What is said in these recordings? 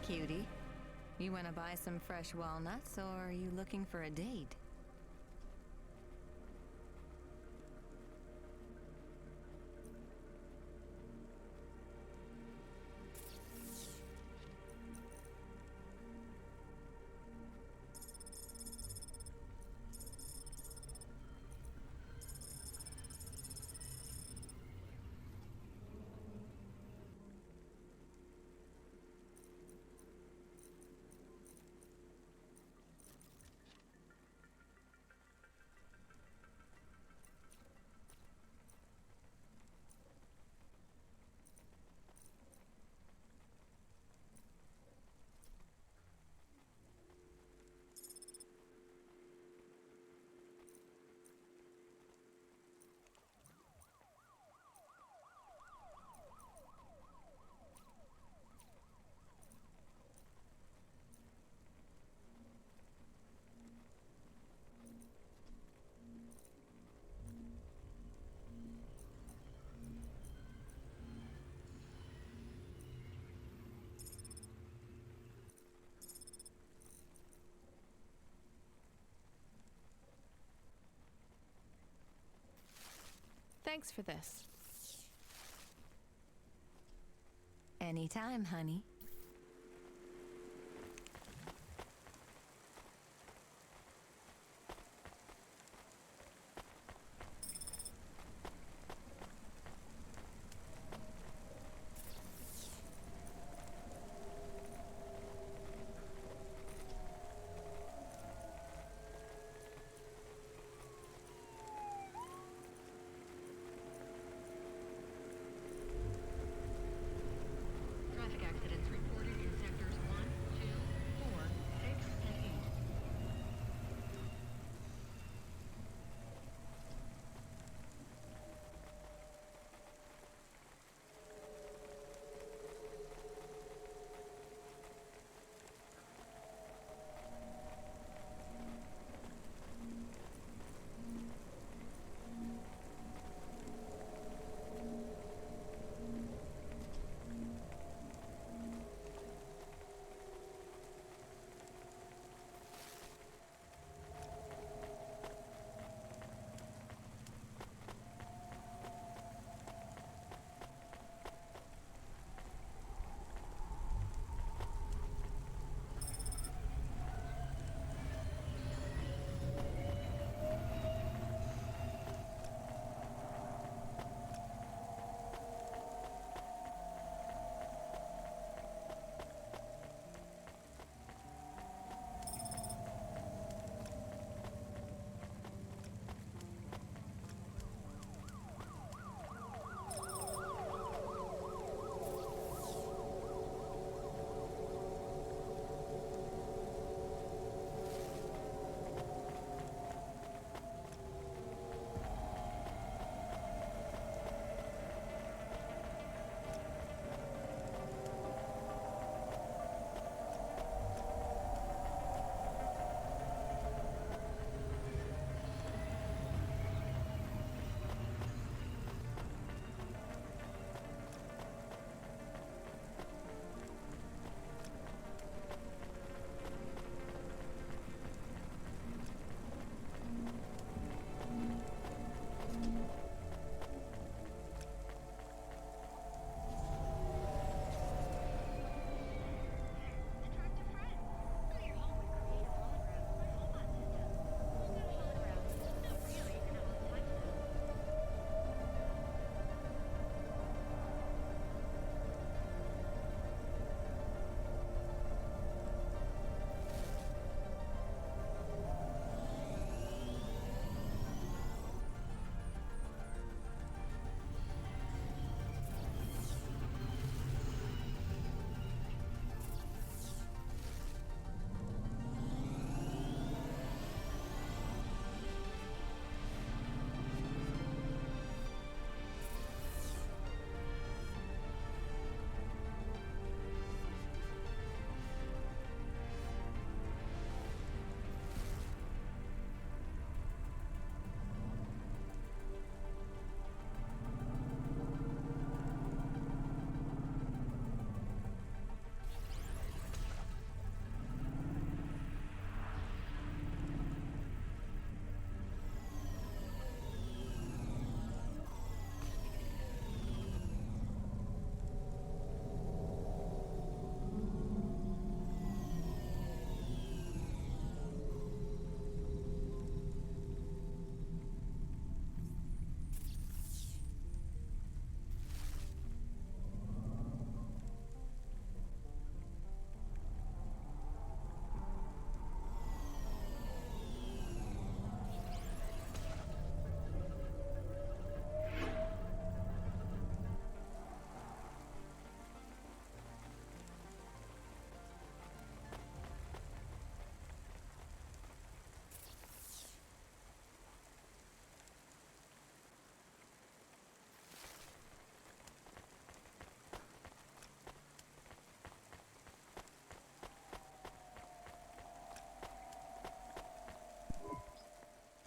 Cutie, you want to buy some fresh walnuts, or are you looking for a date? Thanks for this. Anytime, honey. Traffic accidents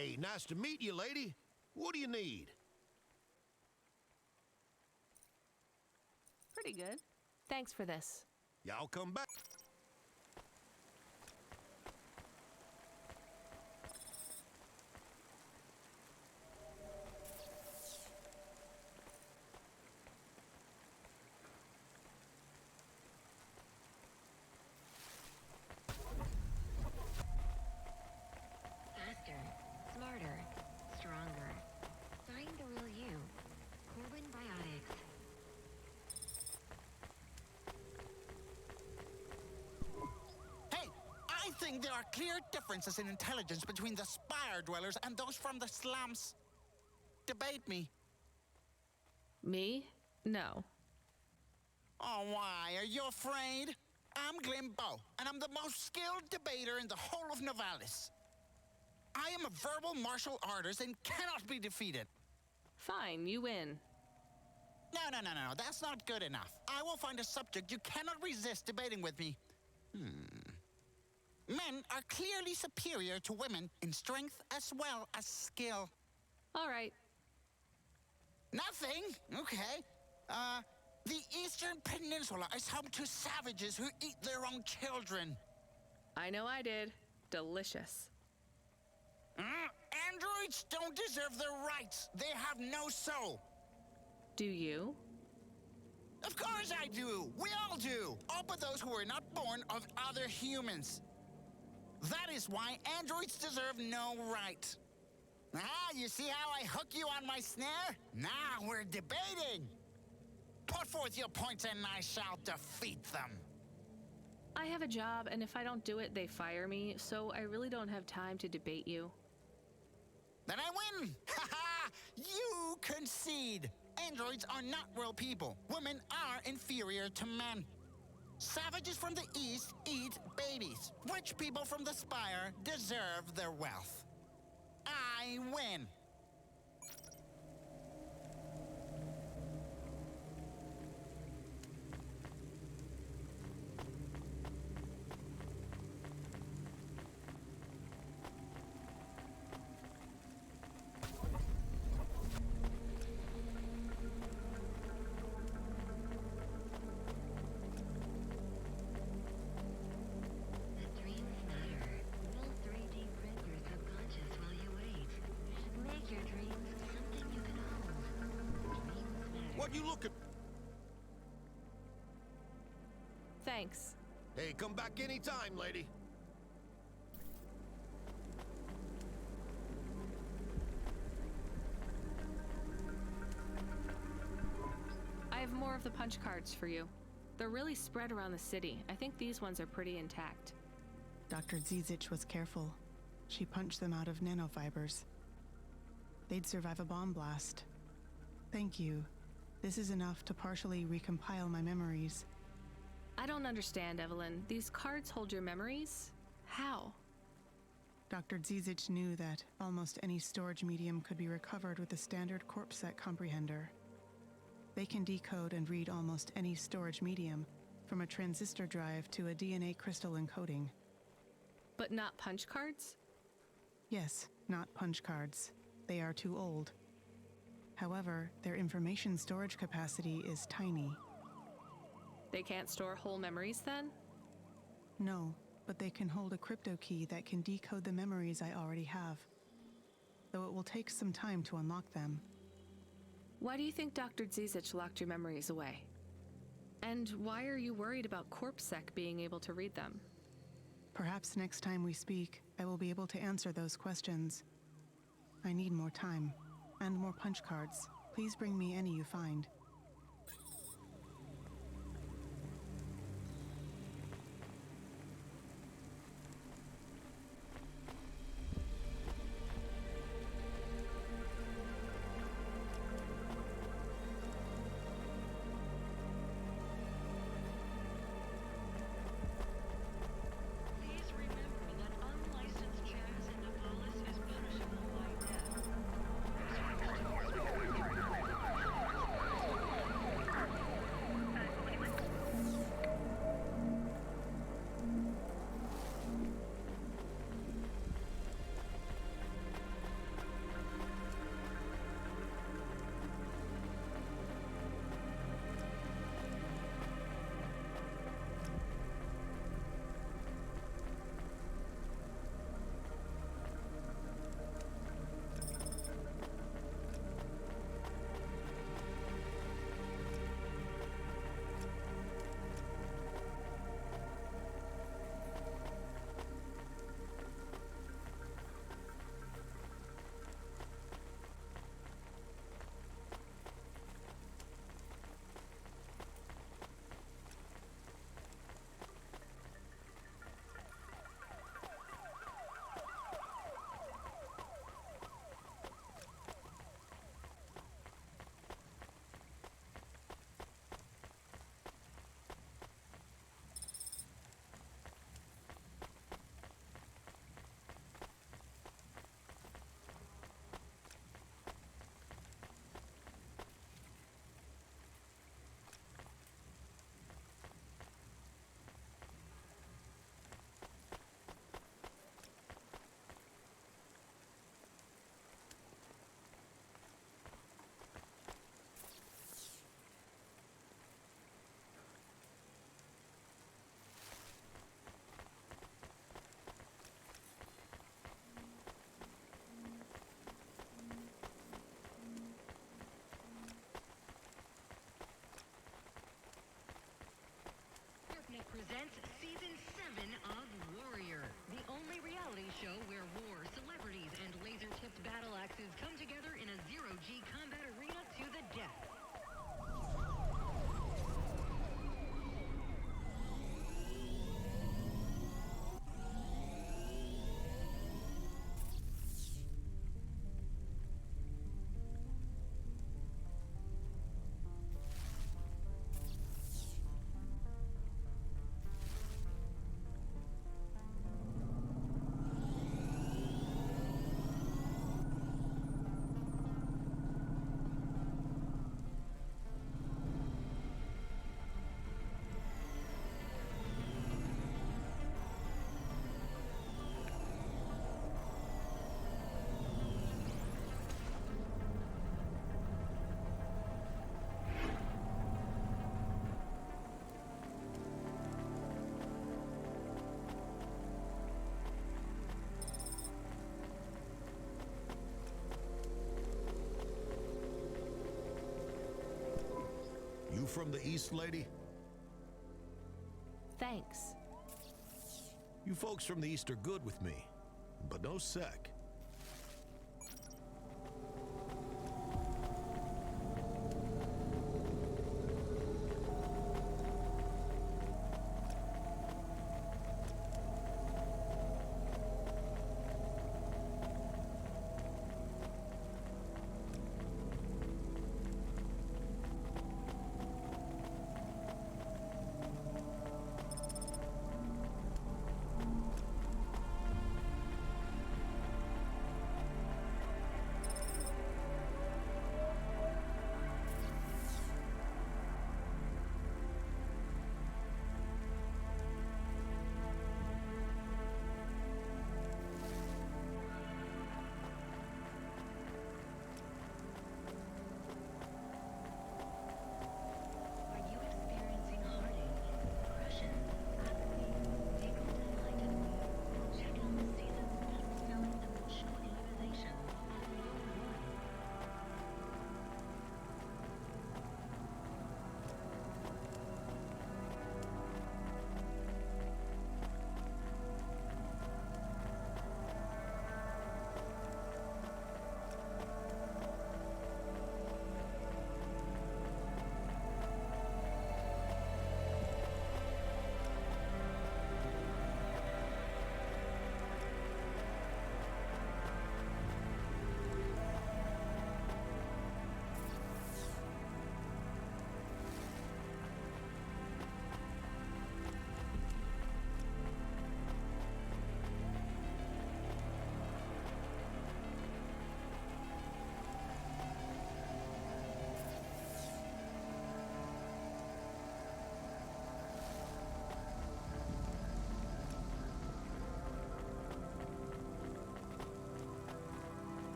Hey, nice to meet you, lady. What do you need? Pretty good. Thanks for this. Y'all come back. Faster, smarter, stronger. Find the real you. Corbin Biotics. Hey, I think there are clear differences in intelligence between the Spire dwellers and those from the slums. Debate me. Me? No. Oh, why? Are you afraid? I'm Glimbo, and I'm the most skilled debater in the whole of Novalis. I am a verbal martial artist and cannot be defeated. Fine, you win. No, that's not good enough. I will find a subject you cannot resist debating with me. Men are clearly superior to women in strength as well as skill. All right. Nothing? Okay. The Eastern Peninsula is home to savages who eat their own children. I know I did. Delicious. Androids don't deserve their rights. They have no soul. Do you? Of course I do. We all do. All but those who were not born of other humans. That is why androids deserve no right. You see how I hook you on my snare? Now we're debating. Put forth your points and I shall defeat them. I have a job, and if I don't do it, they fire me, so I really don't have time to debate you. Then I win! Haha! You concede! Androids are not real people. Women are inferior to men. Savages from the East eat babies. Rich people from the Spire deserve their wealth. I win! The dreams matter. We'll 3D print your subconscious while you wait. Make your dreams something you can hold. Dreams matter. What you looking? Thanks. Hey, come back anytime, lady. I have more of the punch cards for you. They're really spread around the city. I think these ones are pretty intact. Dr. Zizic was careful. She punched them out of nanofibers. They'd survive a bomb blast. Thank you. This is enough to partially recompile my memories. I don't understand, Evelyn. These cards hold your memories? How? Dr. Zizic knew that almost any storage medium could be recovered with a standard CorpSec comprehender. They can decode and read almost any storage medium, from a transistor drive to a DNA crystal encoding. But not punch cards? Yes, not punch cards. They are too old. However, their information storage capacity is tiny. They can't store whole memories then? No, but they can hold a crypto key that can decode the memories I already have. Though it will take some time to unlock them. Why do you think Dr. Zizic locked your memories away? And why are you worried about CorpSec being able to read them? Perhaps next time we speak, I will be able to answer those questions. I need more time, and more punch cards. Please bring me any you find. Please remember that unlicensed jazz in Novalis is punishable by death. from the East, lady? Thanks. You folks from the East are good with me, but no sec.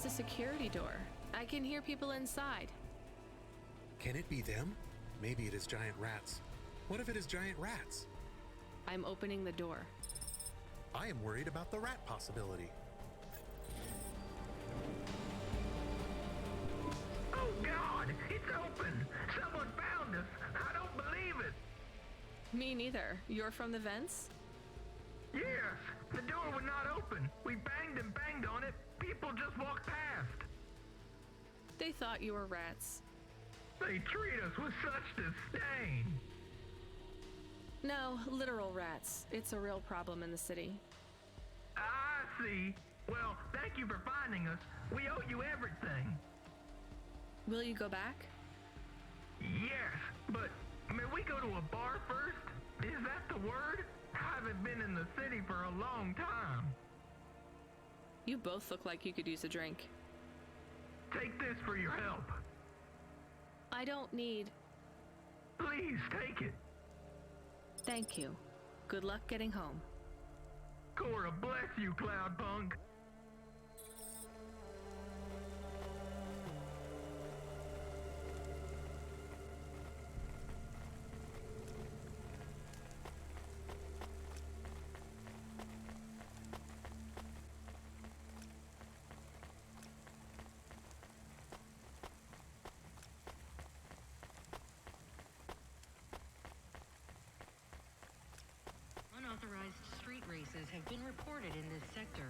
there's a security door. I can hear people inside. Can it be them? Maybe it is giant rats. What if it is giant rats? I'm opening the door. I am worried about the rat possibility. Oh God, it's open! Someone found us! I don't believe it! Me neither. You're from the vents? Yes, the door would not open. We banged and banged on it. People just walked past. They thought you were rats. They treat us with such disdain. No, literal rats. It's a real problem in the city. I see. Well, thank you for finding us. We owe you everything. Will you go back? Yes, but may we go to a bar first? Is that the word? I haven't been in the city for a long time. You both look like you could use a drink. Take this for your help. I don't need... Please take it. Thank you. Good luck getting home. Cora bless you, Cloudpunk. Unauthorized street races have been reported in this sector.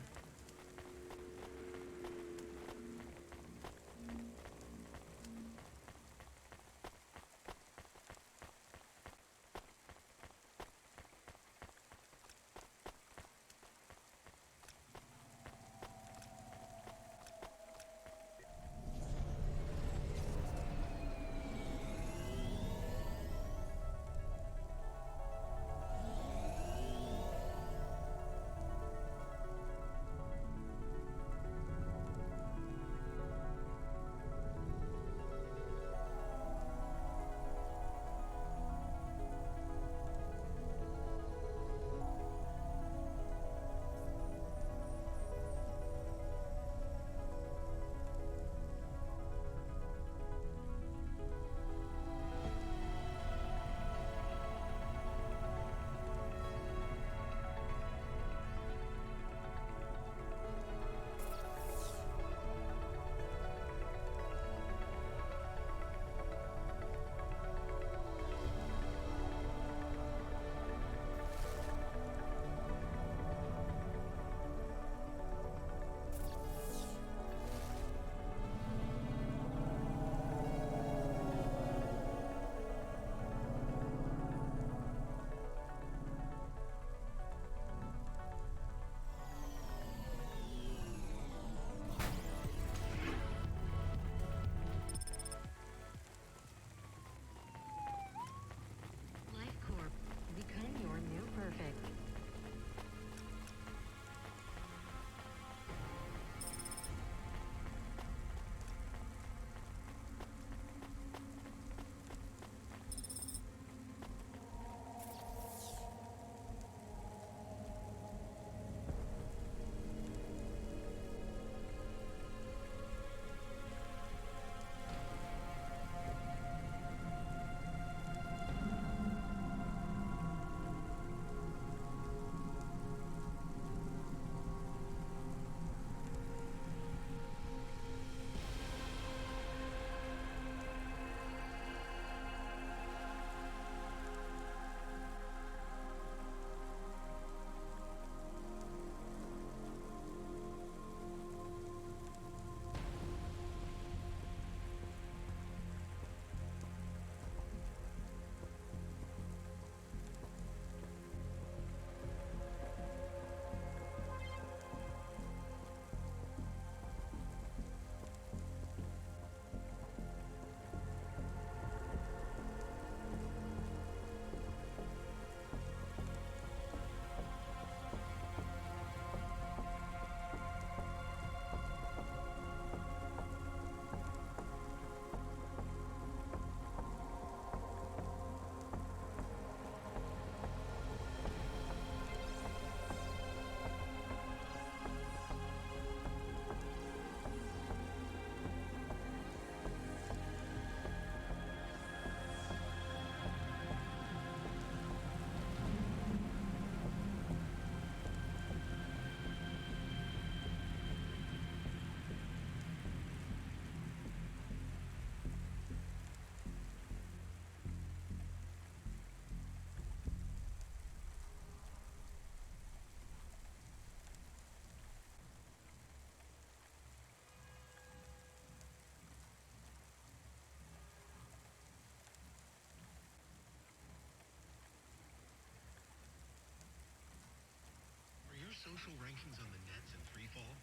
social rankings on the nets in freefall?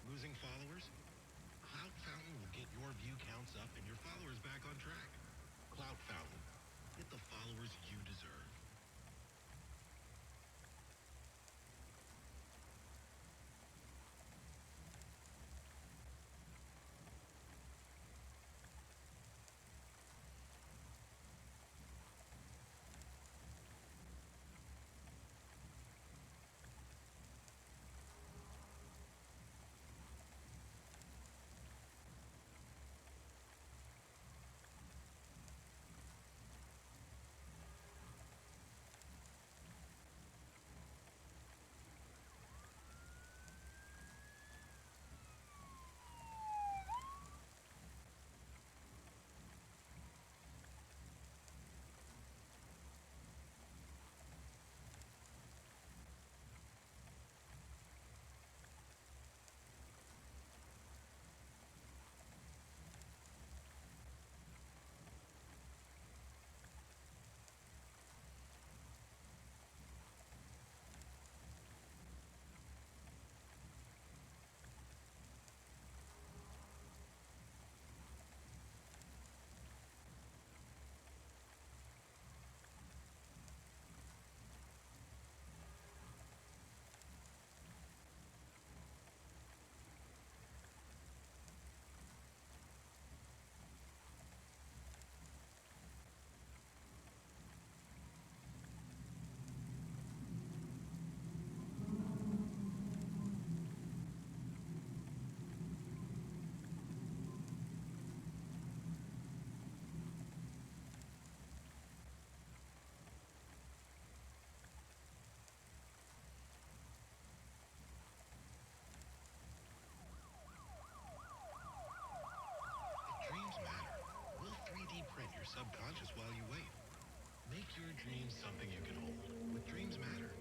Losing followers? Cloud Fountain will get your view counts up and your followers back on track. Cloud Fountain. Get the followers you deserve. Dreams matter. We'll 3D print your subconscious while you wait. Make your dreams something you can hold. With Dreams Matter.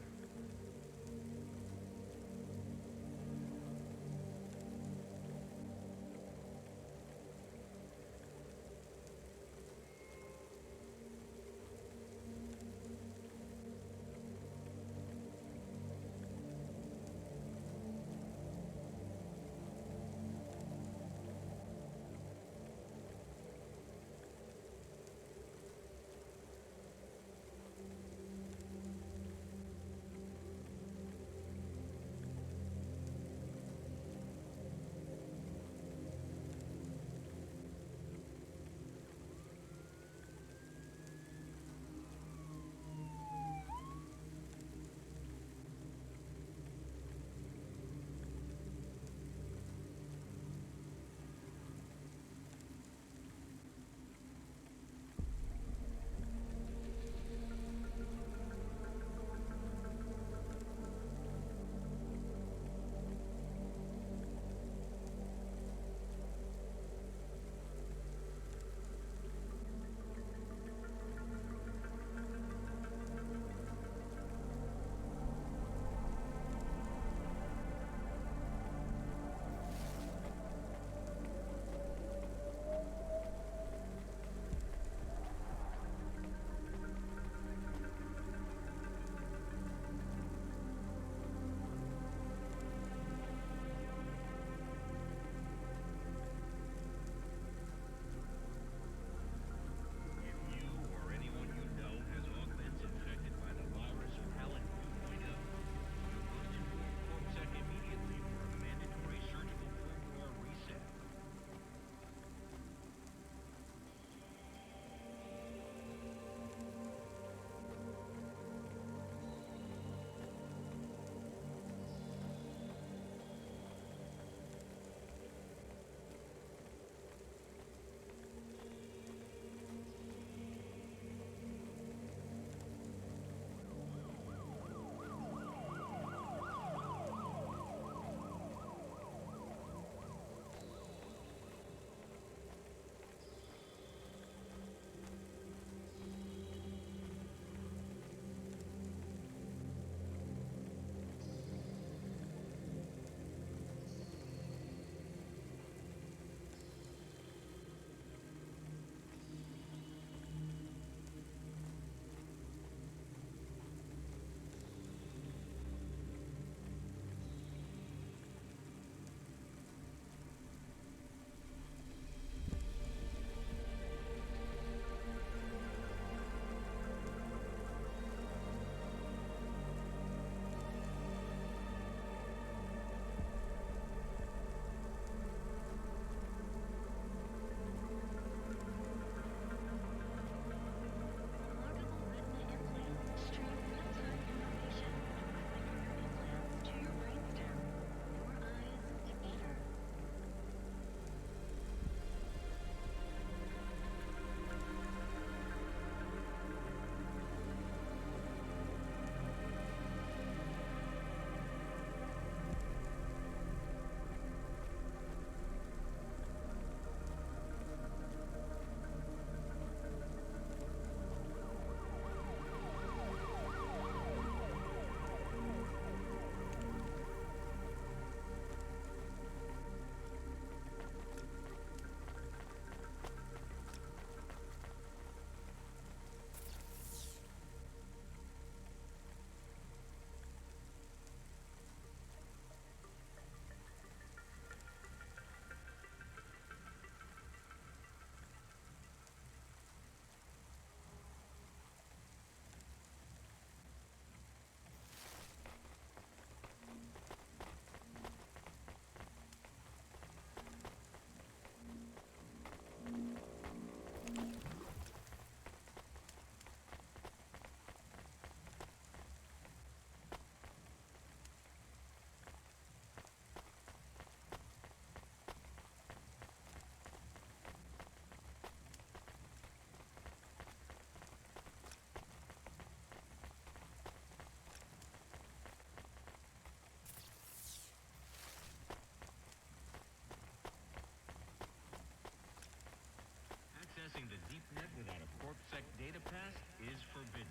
Accessing the deep net without a CorpSec data pass is forbidden.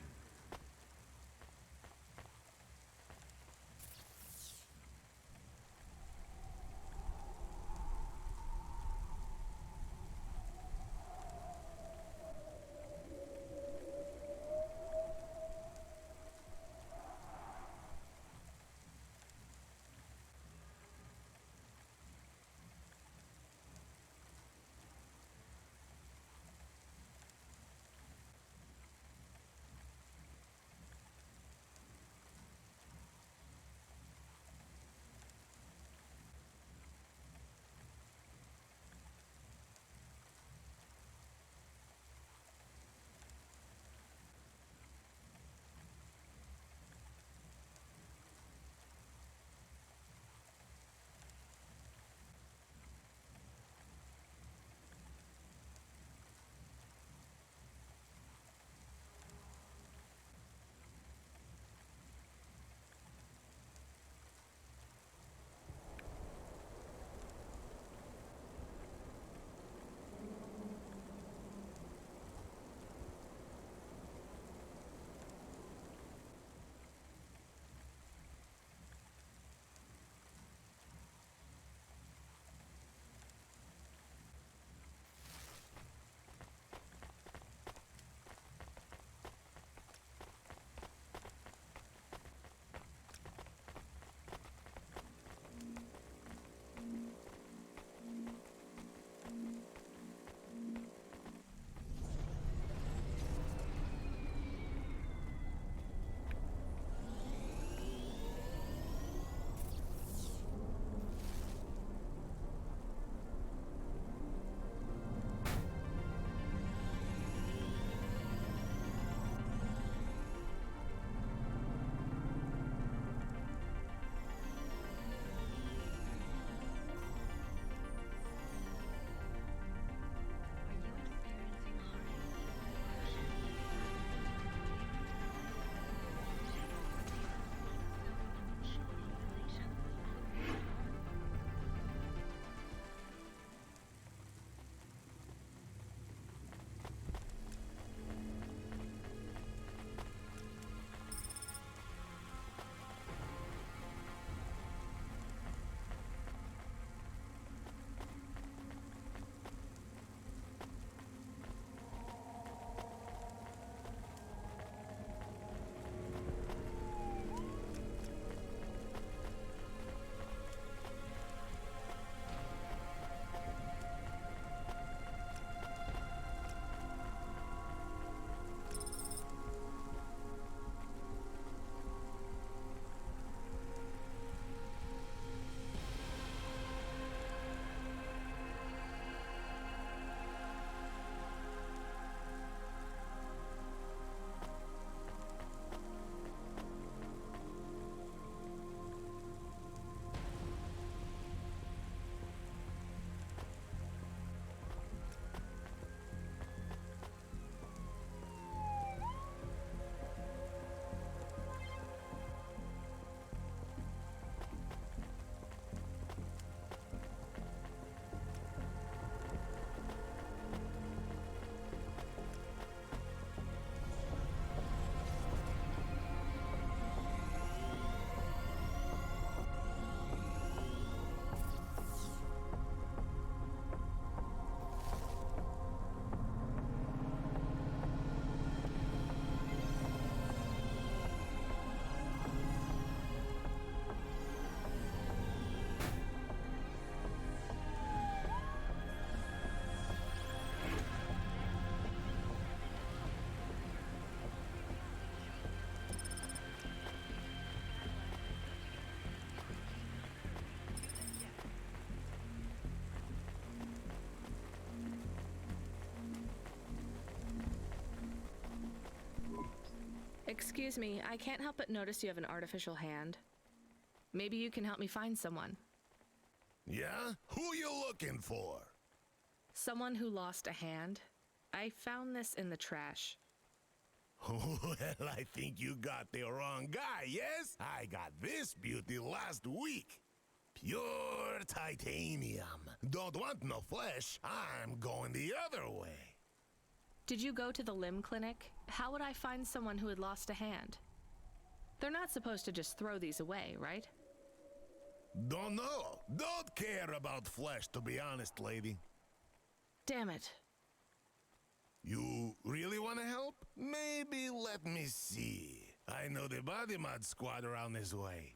Excuse me, I can't help but notice you have an artificial hand. Maybe you can help me find someone. Yeah? Who you looking for? Someone who lost a hand. I found this in the trash. Well, I think you got the wrong guy, yes? I got this beauty last week. Pure titanium. Don't want no flesh. I'm going the other way. Did you go to the limb clinic? How would I find someone who had lost a hand? They're not supposed to just throw these away, right? Don't know. Don't care about flesh, to be honest, lady. Damn it. You really want to help? Maybe let me see. I know the body mod squad around this way.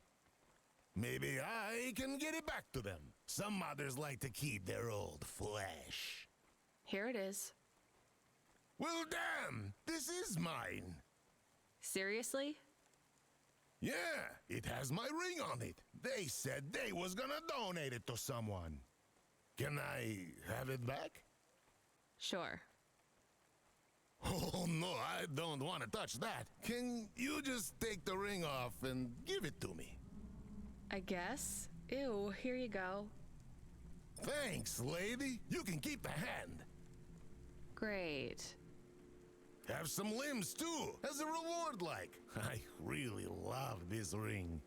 Maybe I can get it back to them. Some modders like to keep their old flesh. Here it is. Well, damn! This is mine. Seriously? Yeah, it has my ring on it. They said they was gonna donate it to someone. Can I have it back? Sure. Oh, no, I don't want to touch that. Can you just take the ring off and give it to me? I guess. Ew, here you go. Thanks, lady. You can keep the hand. Great. Have some limbs, too, as a reward, like. I really love this ring.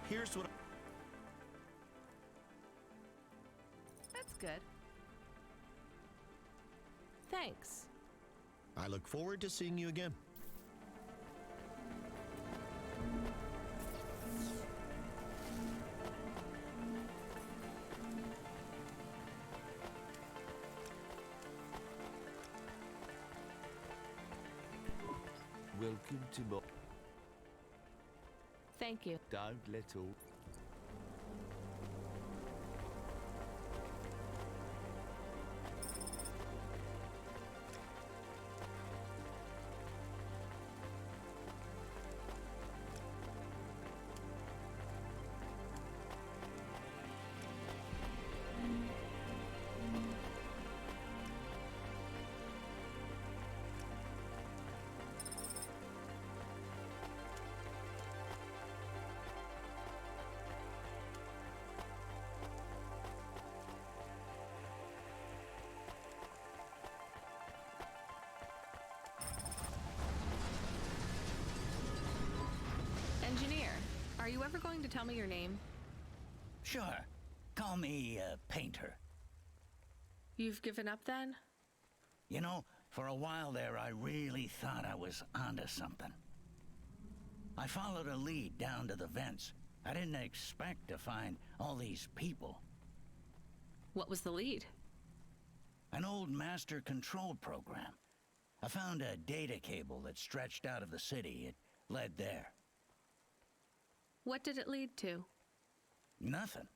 Here's what That's good. Thanks. I look forward to seeing you again. Welcome to my Thank you. don't let all. Engineer, are you ever going to tell me your name? Sure. Call me, Painter. You've given up then? You know, for a while there, I really thought I was onto something. I followed a lead down to the vents. I didn't expect to find all these people. What was the lead? An old master control program. I found a data cable that stretched out of the city. It led there. What did it lead to? Nothing.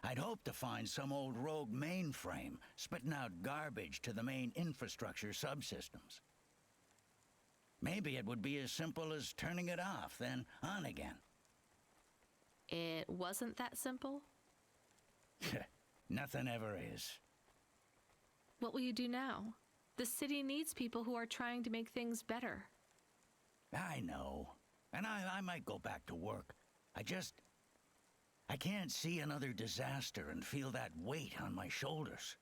I'd hoped to find some old rogue mainframe spitting out garbage to the main infrastructure subsystems. Maybe it would be as simple as turning it off, then on again. It wasn't that simple? Nothing ever is. What will you do now? The city needs people who are trying to make things better. I know. And I might go back to work. I can't see another disaster and feel that weight on my shoulders.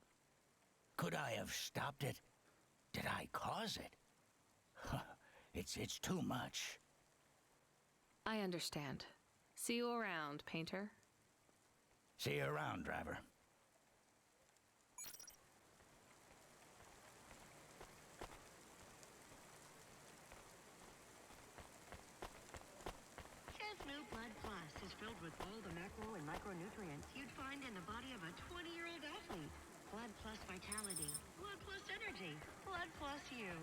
Could I have stopped it? Did I cause it? It's too much. I understand. See you around, Painter. See you around, driver. Chance New Blood Plus is filled with all the macro and micronutrients you'd find in the body of a 20-year-old athlete. Blood Plus Vitality. Blood Plus Energy. Blood Plus You.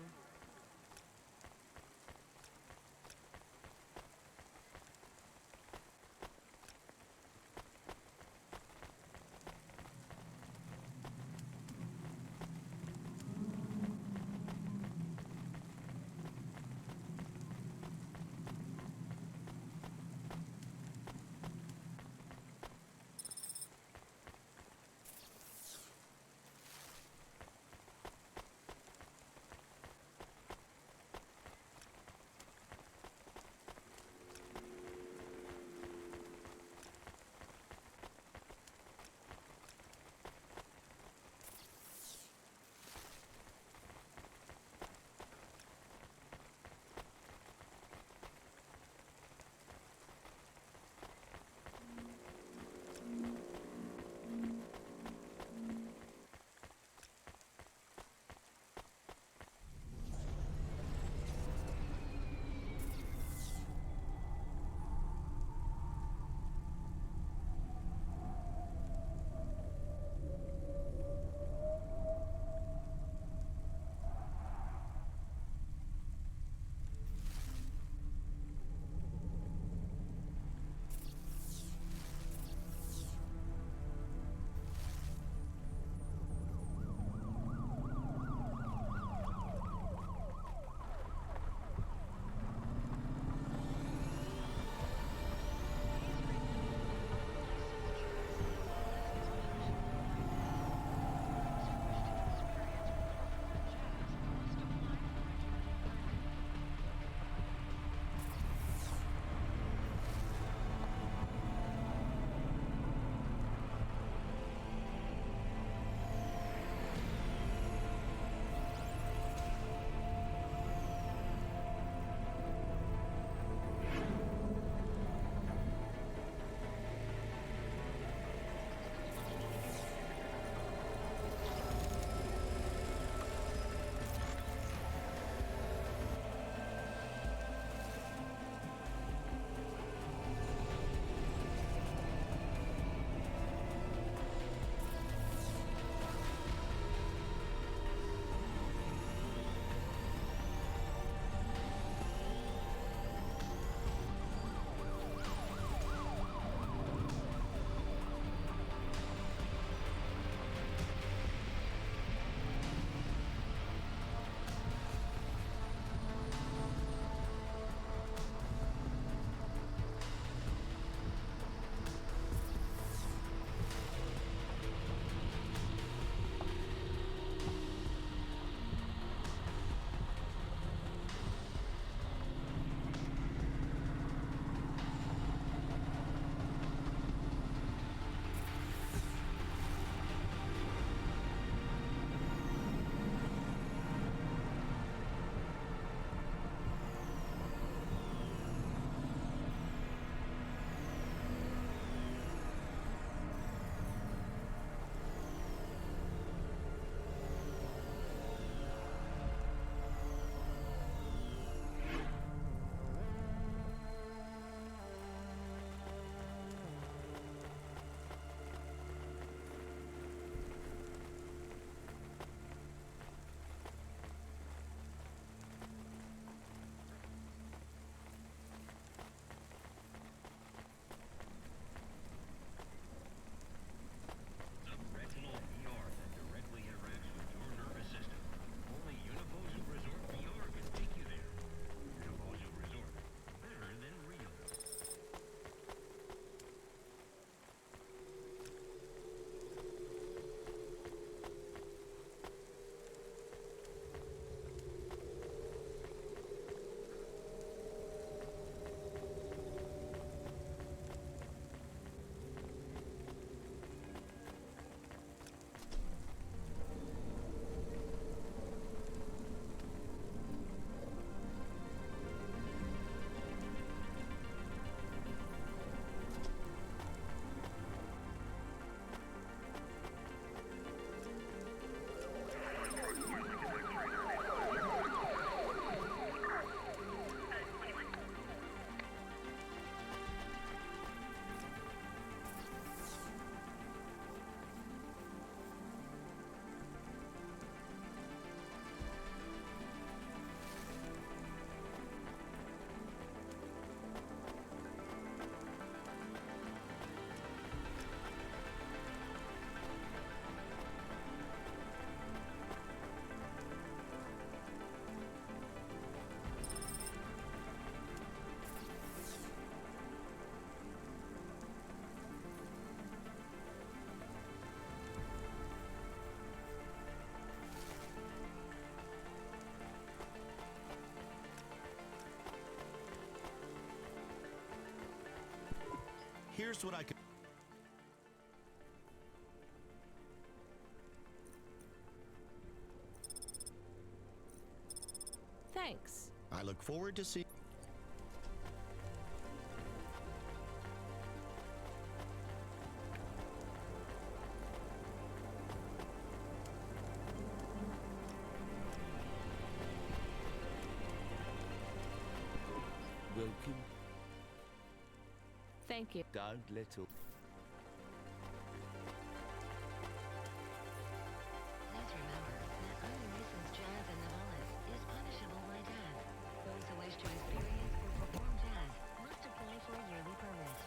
Here's what I could. Thanks. I look forward to seeing. Welcome, Thank you. don't let all. Please remember that unlicensed jazz in Nevada is punishable by death. Those who wish to experience or perform jazz must apply for a yearly permit.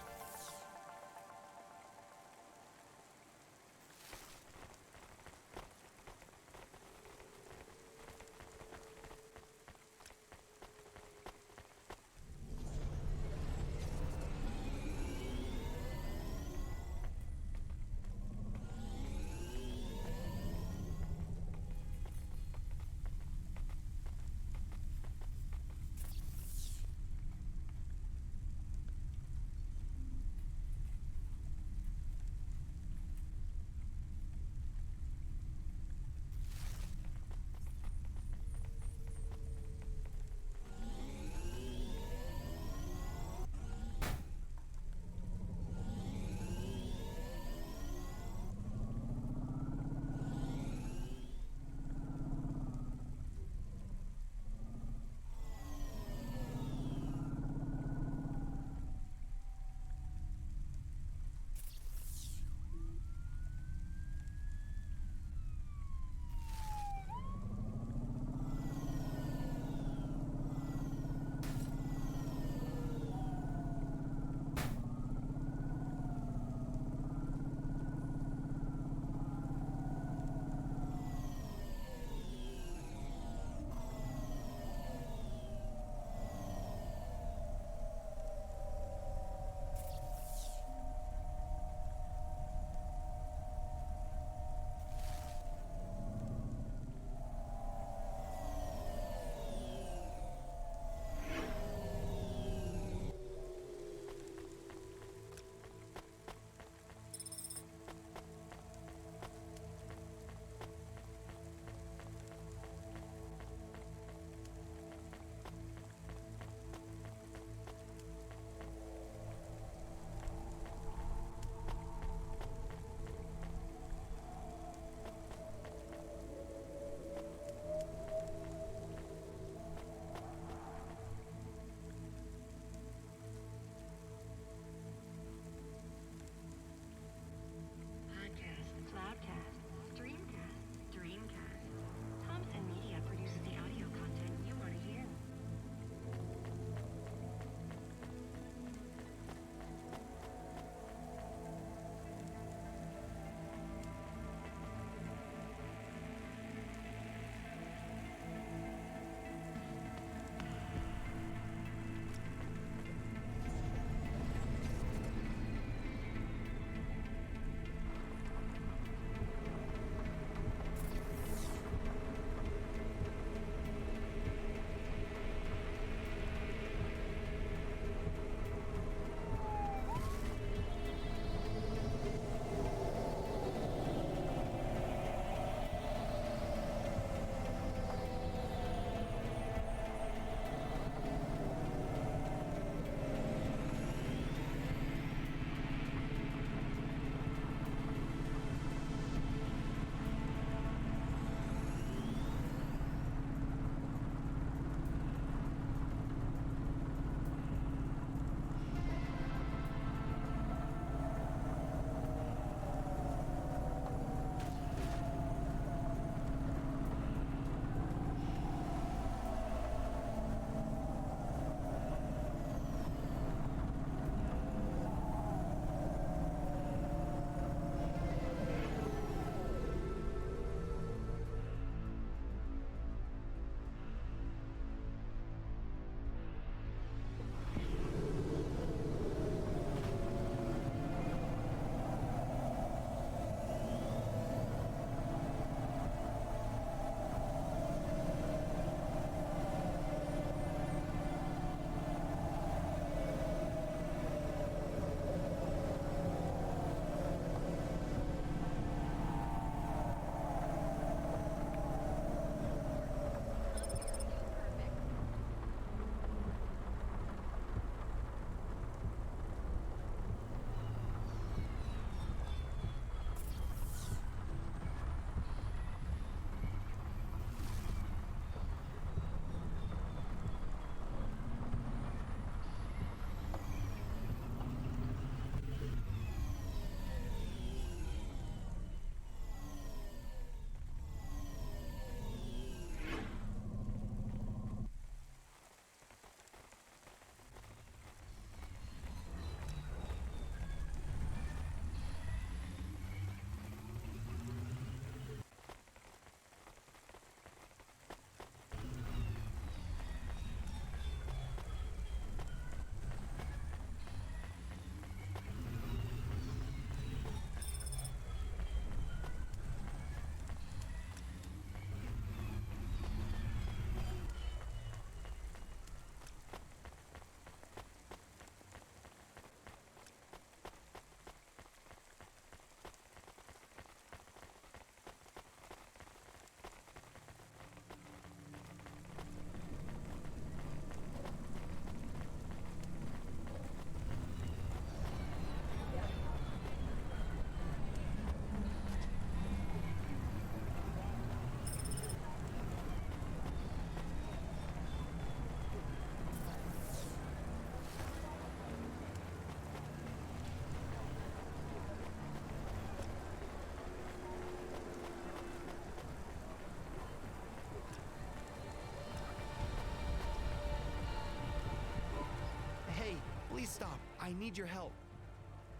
I need your help.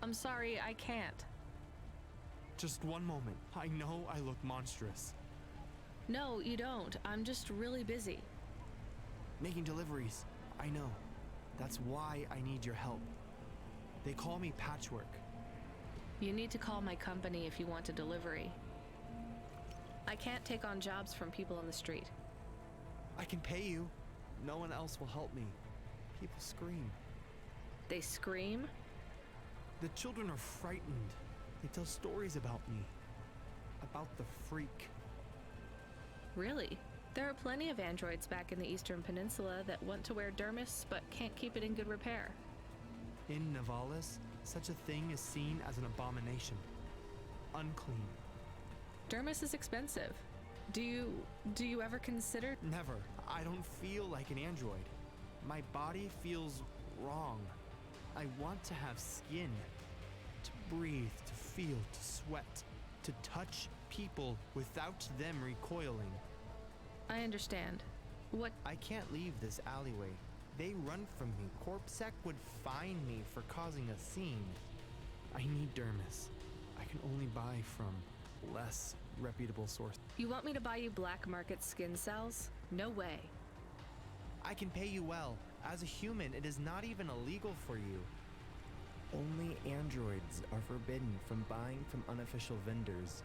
I'm sorry, I can't. Just one moment. I know I look monstrous. No, you don't. I'm just really busy. Making deliveries. I know. That's why I need your help. They call me Patchwork. You need to call my company if you want a delivery. I can't take on jobs from people on the street. I can pay you. No one else will help me. People scream. They scream? The children are frightened. They tell stories about me. About the freak. Really? There are plenty of androids back in the Eastern Peninsula that want to wear dermis but can't keep it in good repair. In Navalis, such a thing is seen as an abomination. Unclean. Dermis is expensive. Do you ever consider? Never. I don't feel like an android. My body feels wrong. I want to have skin. To breathe, to feel, to sweat. To touch people without them recoiling. I understand. What? I can't leave this alleyway. They run from me. Corpsec would fine me for causing a scene. I need dermis. I can only buy from less reputable sources. You want me to buy you black market skin cells? No way. I can pay you well. As a human, it is not even illegal for you. Only androids are forbidden from buying from unofficial vendors.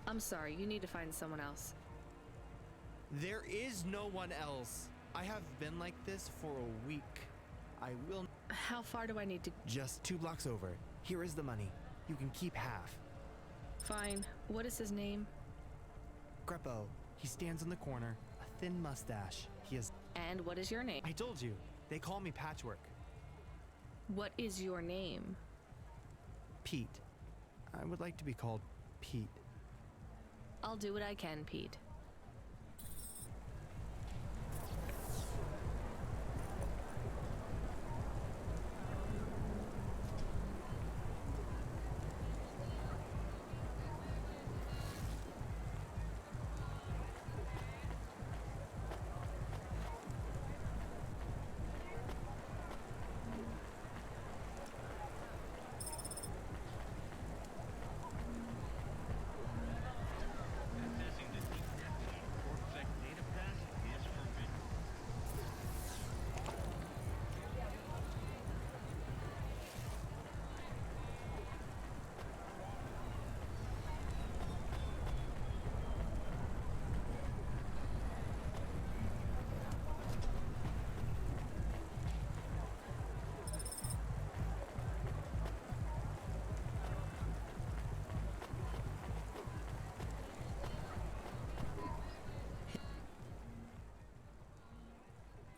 I'm sorry, you need to find someone else. There is no one else. I have been like this for a week. I will... How far do I need to... Just 2 blocks over. Here is the money. You can keep half. Fine. What is his name? Greppo. He stands in the corner. A thin mustache. He has... And what is your name? I told you. They call me Patchwork. What is your name? Pete. I would like to be called Pete. I'll do what I can, Pete.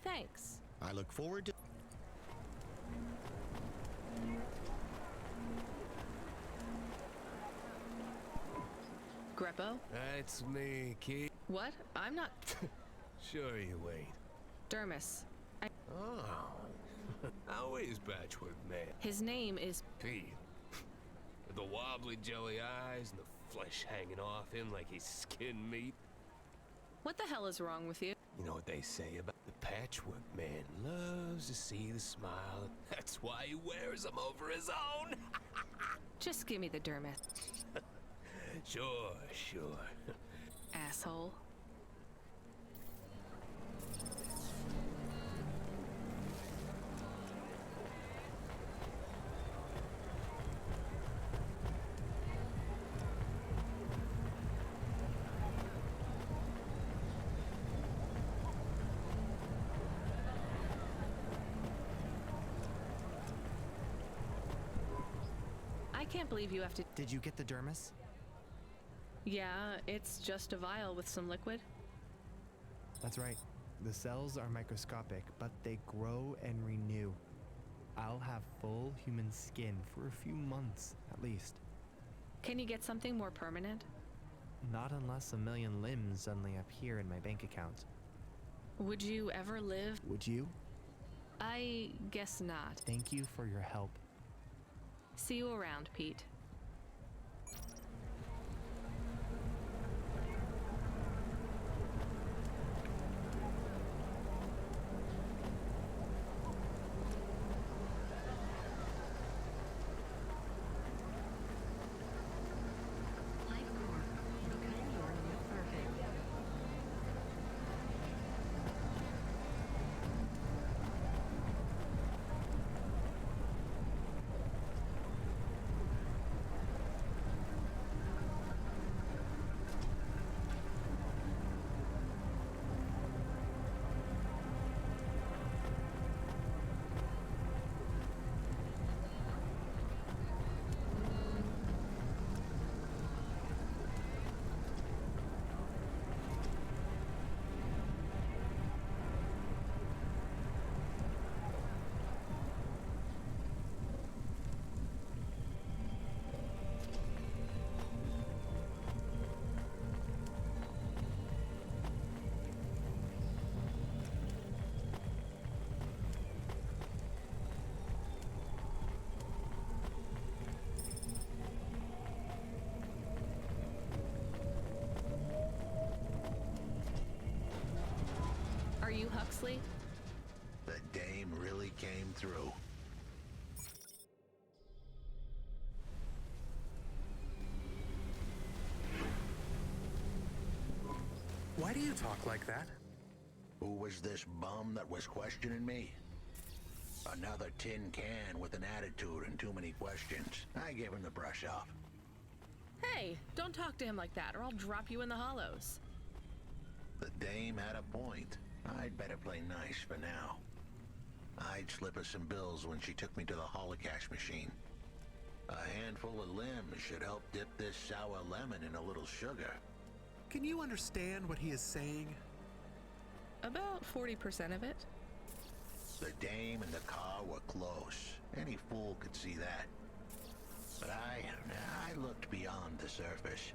Thanks. I look forward to... Greppo? That's me, Keith. What? I'm not... Sure you ain't. Dermis. Oh. How is Patchwork Man? His name is... Pete. With the wobbly jelly eyes and the flesh hanging off him like he's skinned meat. What the hell is wrong with you? You know what they say about the Patchwork Man loves to see the smile. That's why he wears them over his own. Just give me the dermis. Sure, sure. Asshole. I can't believe you have to... Did you get the dermis? Yeah, it's just a vial with some liquid. That's right. The cells are microscopic, but they grow and renew. I'll have full human skin for a few months, at least. Can you get something more permanent? Not unless a million limbs suddenly appear in my bank account. Would you ever live? Would you? I guess not. Thank you for your help. See you around, Pete. Huxley? The dame really came through. Why do you talk like that? Who was this bum that was questioning me? Another tin can with an attitude and too many questions. I gave him the brush off. Hey, don't talk to him like that, or I'll drop you in the hollows. The dame had a point. I'd better play nice for now. I'd slip her some bills when she took me to the holocash machine. A handful of limbs should help dip this sour lemon in a little sugar. Can you understand what he is saying? About 40% of it. The dame and the car were close. Any fool could see that. But I looked beyond the surface.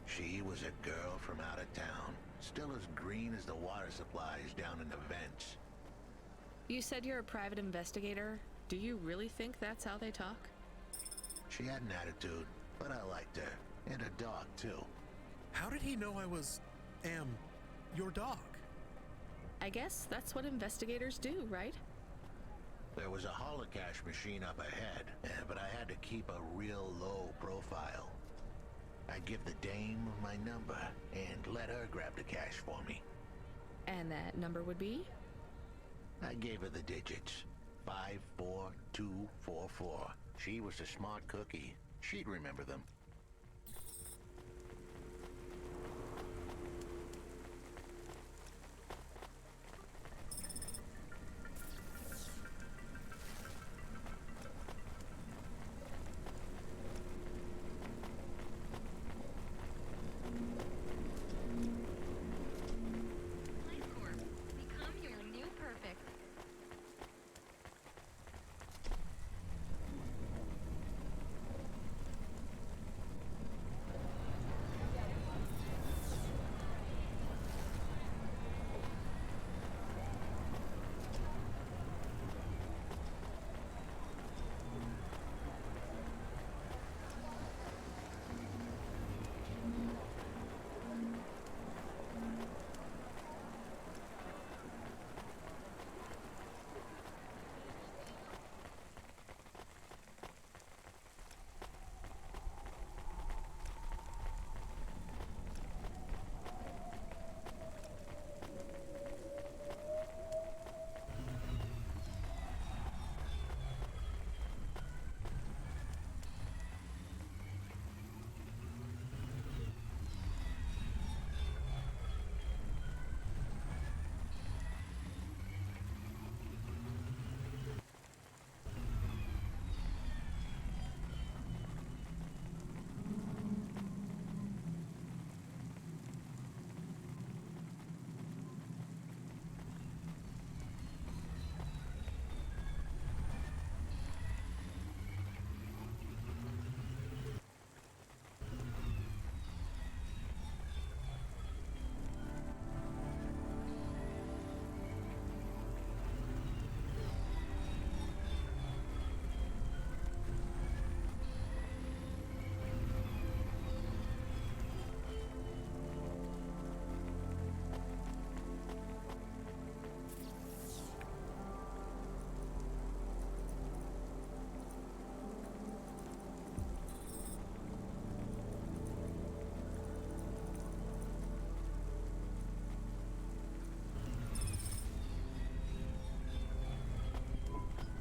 She was a girl from out of town, still as green as the water supplies down in the vents. You said you're a private investigator. Do you really think that's how they talk? She had an attitude, but I liked her. And a dog, too. How did he know I am your dog? I guess that's what investigators do, right? There was a holocash machine up ahead, but I had to keep a real low profile. I'd give the dame my number and let her grab the cash for me. And that number would be? I gave her the digits. 54244. She was a smart cookie. She'd remember them. Become your new perfect.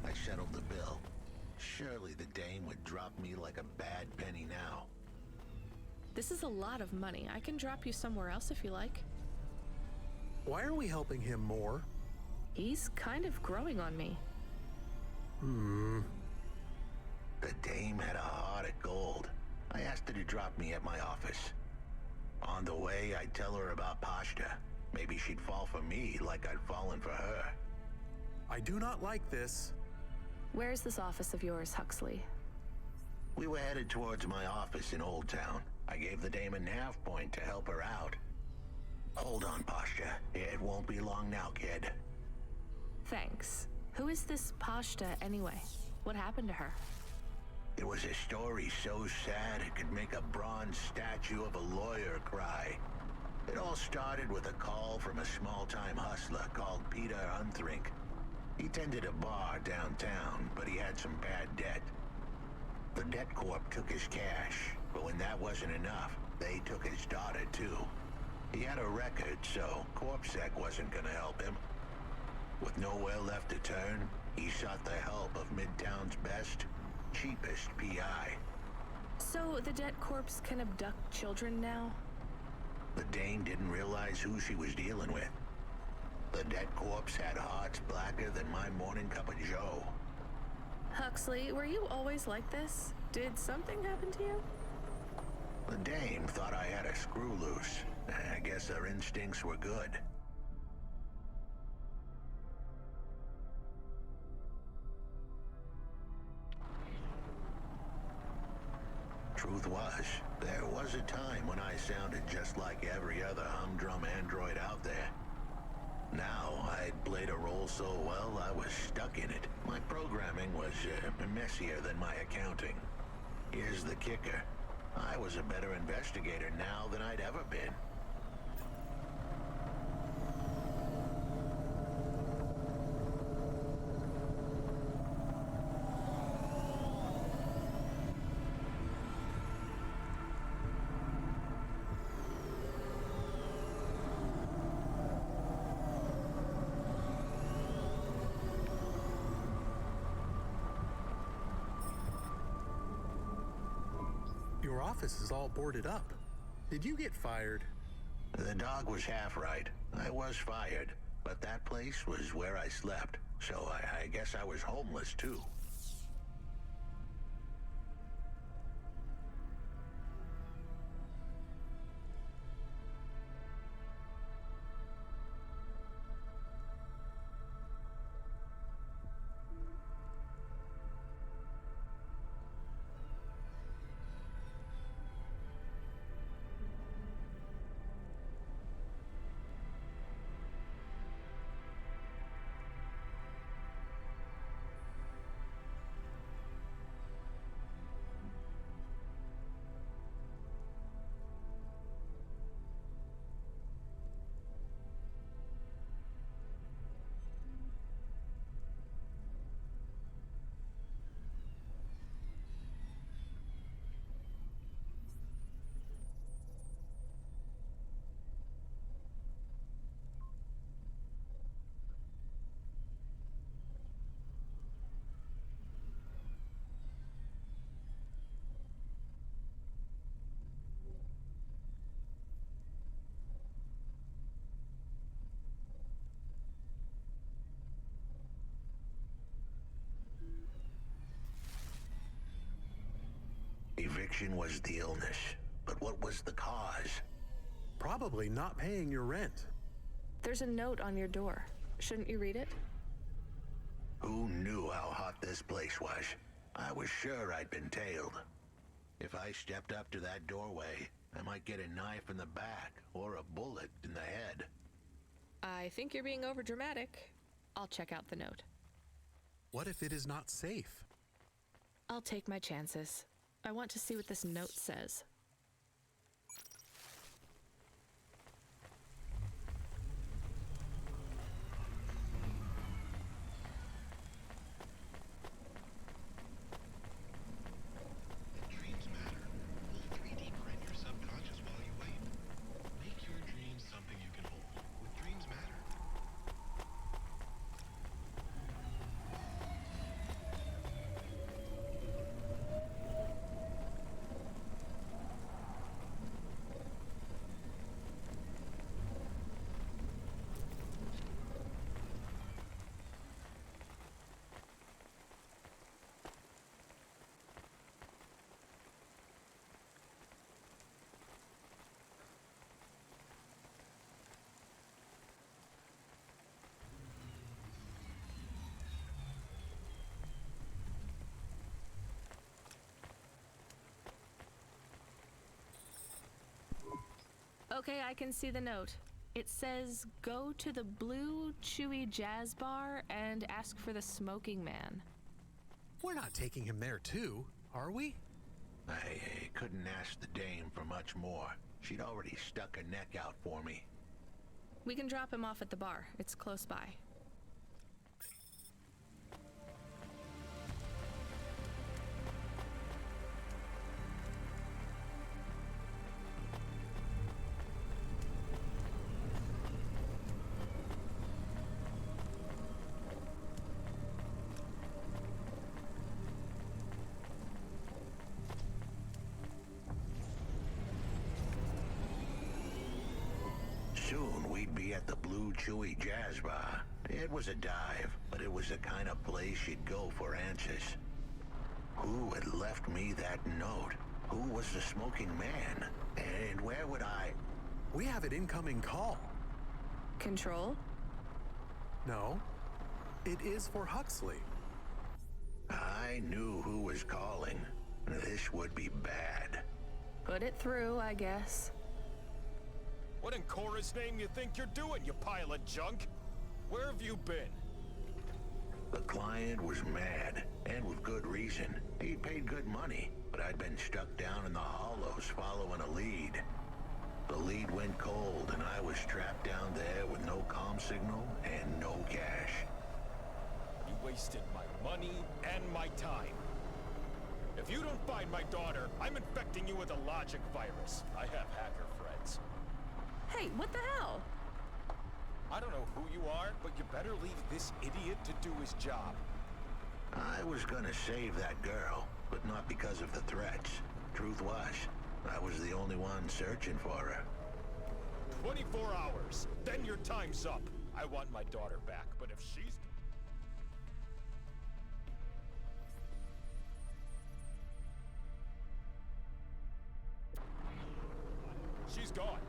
I settled the bill. Surely the dame would drop me like a bad penny now. This is a lot of money. I can drop you somewhere else if you like. Why are we helping him more? He's kind of growing on me. The dame had a heart of gold. I asked her to drop me at my office. On the way, I'd tell her about Pashta. Maybe she'd fall for me like I'd fallen for her. I do not like this. Where's this office of yours, Huxley? We were headed towards my office in Old Town. I gave the dame a nav point to help her out. Hold on, Pashta. It won't be long now, kid. Thanks. Who is this Pashta anyway? What happened to her? It was a story so sad it could make a bronze statue of a lawyer cry. It all started with a call from a small-time hustler called Peter Unthrink. He tended a bar downtown, but he had some bad debt. The debt corp took his cash, but when that wasn't enough, they took his daughter too. He had a record, so CorpSec wasn't gonna help him. With nowhere left to turn, he sought the help of Midtown's best, cheapest PI. So the debt corpse can abduct children now? The dame didn't realize who she was dealing with. The debt corpse had hearts blacker than my morning cup of joe. Huxley, were you always like this? Did something happen to you? The dame thought I had a screw loose. I guess her instincts were good. Truth was, there was a time when I sounded just like every other humdrum android out there. Now, I'd played a role so well, I was stuck in it. My programming was messier than my accounting. Here's the kicker. I was a better investigator now than I'd ever been. Your office is all boarded up. Did you get fired? The dog was half right. I was fired, but that place was where I slept, so I guess I was homeless too. Eviction was the illness, but what was the cause? Probably not paying your rent. There's a note on your door. Shouldn't you read it? Who knew how hot this place was? I was sure I'd been tailed. If I stepped up to that doorway, I might get a knife in the back or a bullet in the head. I think you're being overdramatic. I'll check out the note. What if it is not safe? I'll take my chances. I want to see what this note says. Dreams matter. We'll 3D print your subconscious while you wait. Make your dreams something you can hold. With Dreams Matter. Okay, I can see the note. It says, go to the Blue Chewy Jazz Bar and ask for the Smoking Man. We're not taking him there too, are we? I couldn't ask the dame for much more. She'd already stuck her neck out for me. We can drop him off at the bar. It's close by. Soon we'd be at the Blue Chewy Jazz Bar. It was a dive, but it was the kind of place you'd go for answers. Who had left me that note? Who was the smoking man? And where would I... We have an incoming call. Control? No. It is for Huxley. I knew who was calling. This would be bad. Put it through, I guess. What in Cora's name you think you're doing, you pile of junk? Where have you been? The client was mad, and with good reason. He'd paid good money, but I'd been stuck down in the hollows following a lead. The lead went cold, and I was trapped down there with no comm signal and no cash. You wasted my money and my time. If you don't find my daughter, I'm infecting you with a logic virus. I have hacker friends. Hey, what the hell? I don't know who you are, but you better leave this idiot to do his job. I was gonna save that girl, but not because of the threats. Truth was, I was the only one searching for her. 24 hours, then your time's up. I want my daughter back, but if she's... She's gone.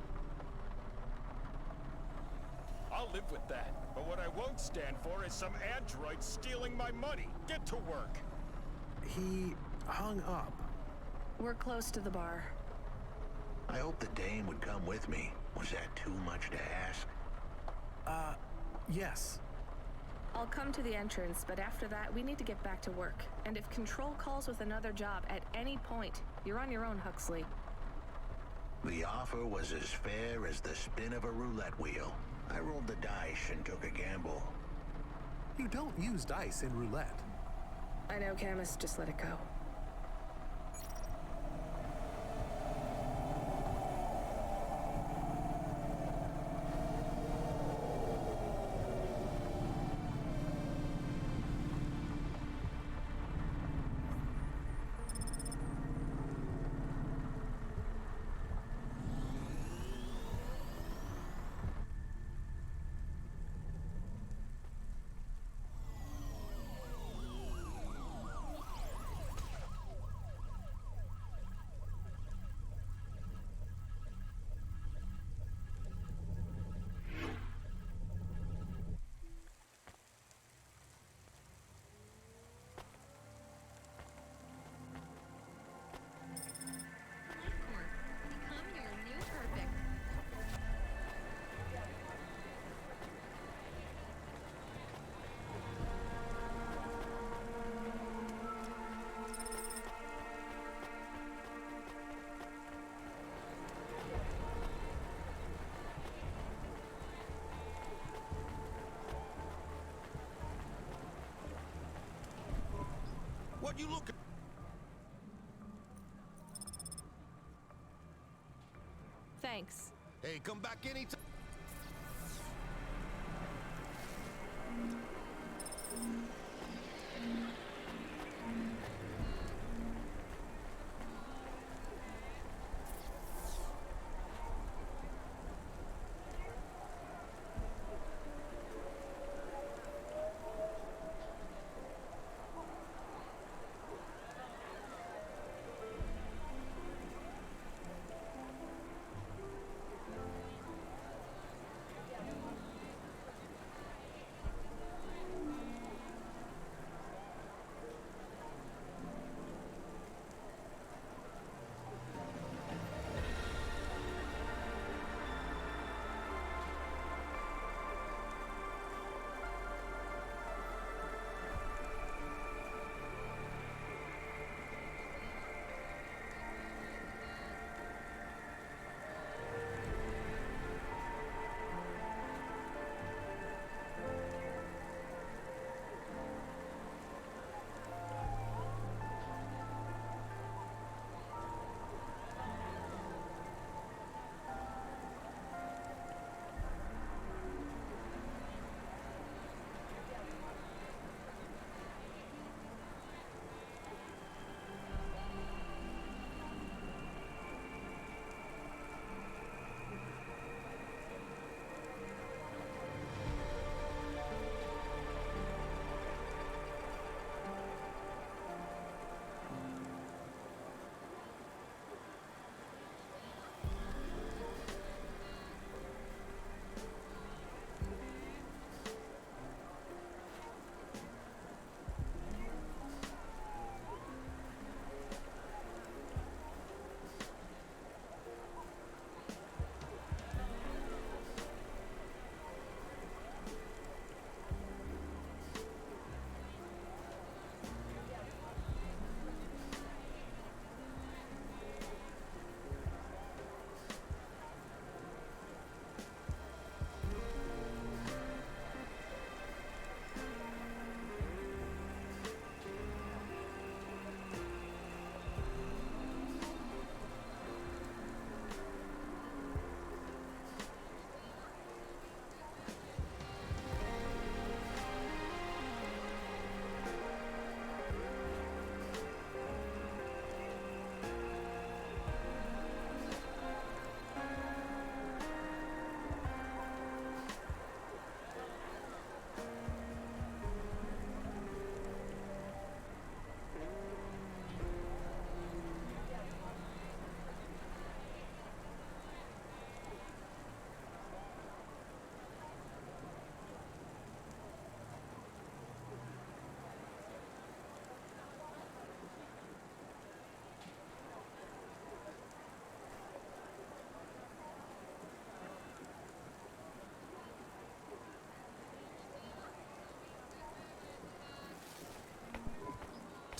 I'll live with that, but what I won't stand for is some android stealing my money. Get to work. He hung up. We're close to the bar. I hope the dame would come with me. Was that too much to ask? Yes. I'll come to the entrance, but after that, we need to get back to work. And if Control calls with another job at any point, you're on your own, Huxley. The offer was as fair as the spin of a roulette wheel. I rolled the dice and took a gamble. You don't use dice in roulette. I know, Camus. Just let it go. Become your new perfect. What you looking... Thanks. Hey, come back anytime.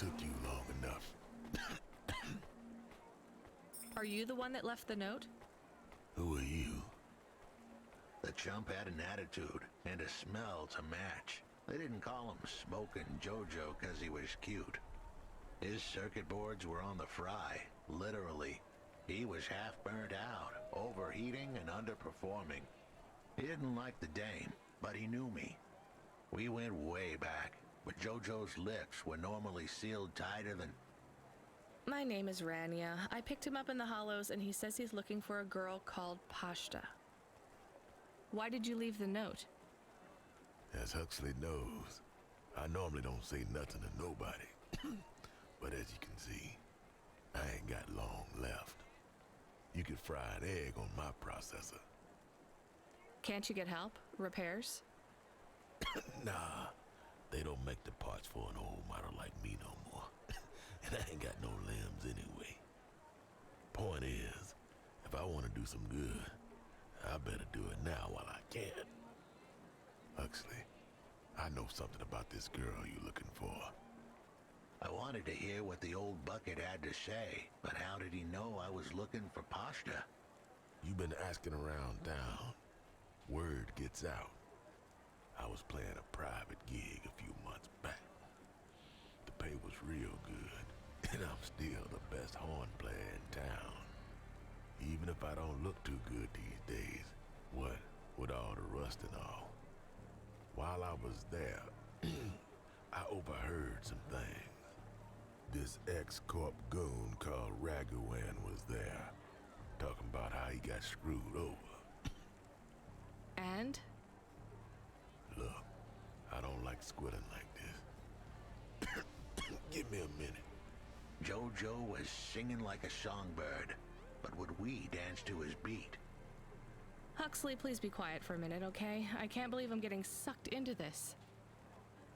took you long enough. Are you the one that left the note? Who are you? The chump had an attitude and a smell to match. They didn't call him Smokin' Jojo because he was cute. His circuit boards were on the fry, literally. He was half burnt out, overheating and underperforming. He didn't like the dame, but he knew me. We went way back, but Jojo's lips were normally sealed tighter than... My name is Rania. I picked him up in the Hollows, and he says he's looking for a girl called Pashta. Why did you leave the note? As Huxley knows, I normally don't say nothing to nobody. But as you can see, I ain't got long left. You could fry an egg on my processor. Can't you get help? Repairs? Nah, they don't make the parts for an old model like me no more. And I ain't got no limbs anyway. Point is, if I want to do some good, I better do it now while I can. Huxley, I know something about this girl you're looking for. I wanted to hear what the old bucket had to say, but how did he know I was looking for Pashta? You've been asking around town. Word gets out. I was playing a private gig a few months back. The pay was real good, and I'm still the best horn player in town. Even if I don't look too good these days, what with all the rust and all. While I was there, I overheard some things. This ex-corp goon called Raguan was there, talking about how he got screwed over. And? Look, I don't like squilling like this. Give me a minute. Jojo was singing like a songbird, but would we dance to his beat? Huxley, please be quiet for a minute, okay? I can't believe I'm getting sucked into this.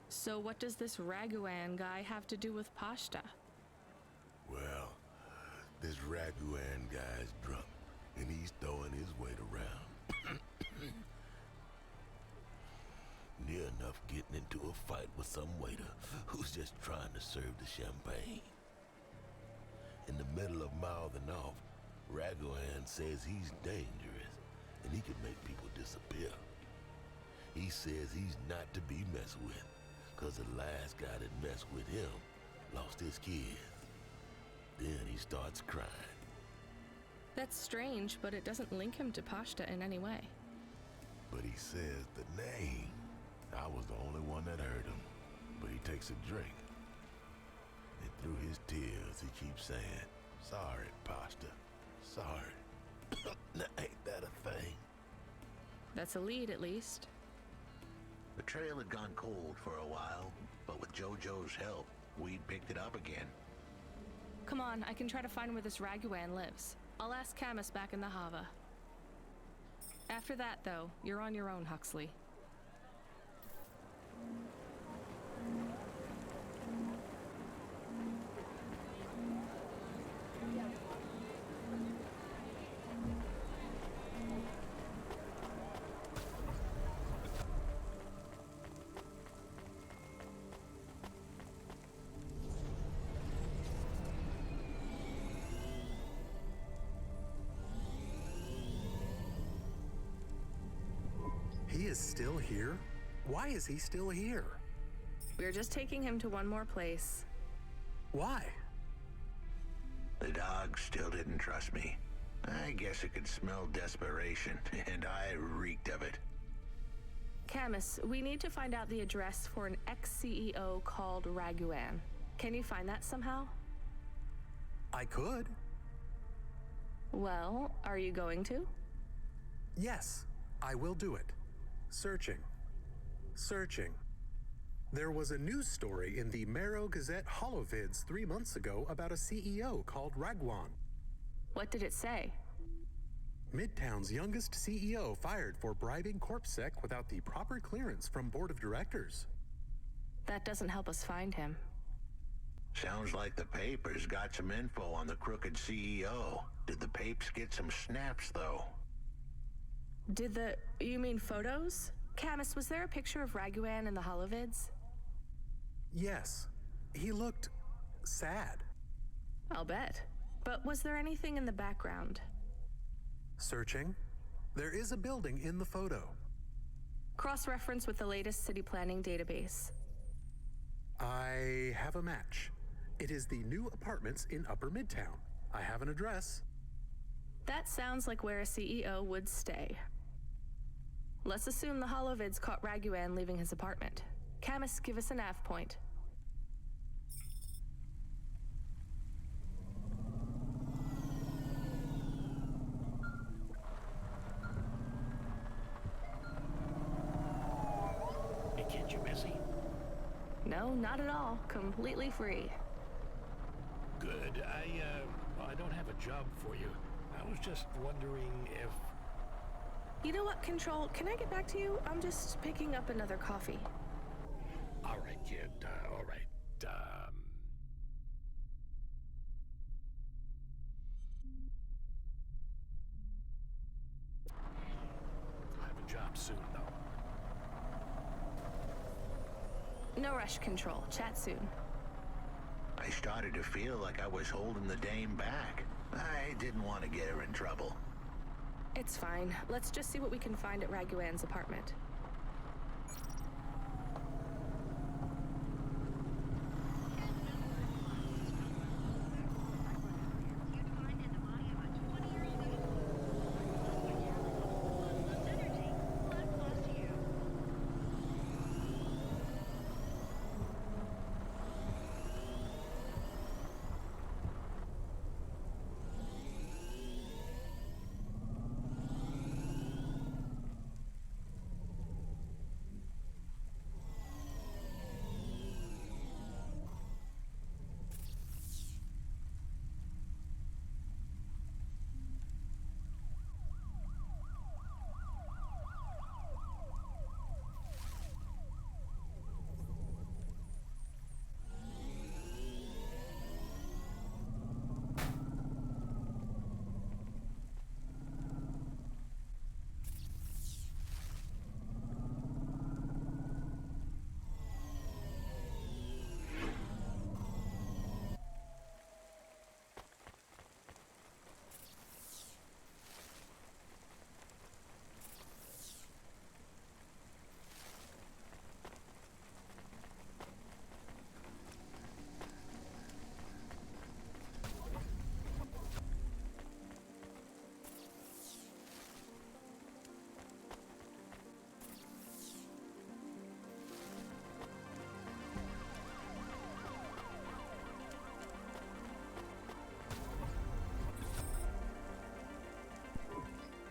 So what does this Raguan guy have to do with Pashta? Well, this Raguan guy's drunk, and he's throwing his weight around. Near enough getting into a fight with some waiter who's just trying to serve the champagne. In the middle of mouthing off, Raguan says he's dangerous, and he can make people disappear. He says he's not to be messed with, because the last guy that messed with him lost his kid. Then he starts crying. That's strange, but it doesn't link him to Pashta in any way. But he says the name. I was the only one that heard him, but he takes a drink. And through his tears, he keeps saying, "Sorry, Pashta, sorry." Now, ain't that a thing? That's a lead, at least. The trail had gone cold for a while, but with Jojo's help, we'd picked it up again. Come on, I can try to find where this Raguan lives. I'll ask Camus back in the Hava. After that, though, you're on your own, Huxley. He is still here? Why is he still here? We're just taking him to one more place. Why? The dog still didn't trust me. I guess it could smell desperation, and I reeked of it. Camus, we need to find out the address for an ex-CEO called Raguan. Can you find that somehow? I could. Well, are you going to? Yes, I will do it. Searching. Searching. There was a news story in the Marrow Gazette Holovids 3 months ago about a CEO called Raguan. What did it say? Midtown's youngest CEO fired for bribing CorpSec without the proper clearance from board of directors. That doesn't help us find him. Sounds like the papers got some info on the crooked CEO. Did the papes get some snaps, though? You mean photos? Camus, was there a picture of Raguan in the Holovids? Yes. He looked sad. I'll bet. But was there anything in the background? Searching. There is a building in the photo. Cross-reference with the latest city planning database. I have a match. It is the new apartments in Upper Midtown. I have an address. That sounds like where a CEO would stay. Let's assume the holovids caught Raguan leaving his apartment. Camus, give us a nav point. Hey kid, you busy? No, not at all. Completely free. Good. I don't have a job for you. I was just wondering if... You know what, Control? Can I get back to you? I'm just picking up another coffee. All right, kid. All right. I'll have a job soon, though. No rush, Control. Chat soon. I started to feel like I was holding the dame back. I didn't want to get her in trouble. It's fine. Let's just see what we can find at Raguan's apartment.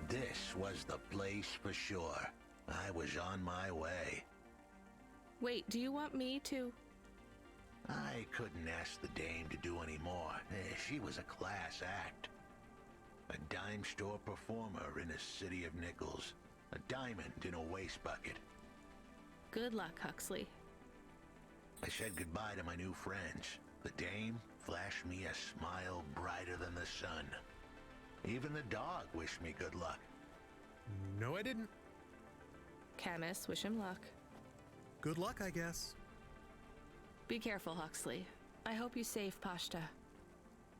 This was the place for sure. I was on my way. Wait, do you want me to... I couldn't ask the dame to do any more. She was a class act. A dime store performer in a city of nickels. A diamond in a waste bucket. Good luck, Huxley. I said goodbye to my new friends. The dame flashed me a smile brighter than the sun. Even the dog wished me good luck. No, I didn't. Camus, wish him luck. Good luck, I guess. Be careful, Huxley. I hope you save Pashta.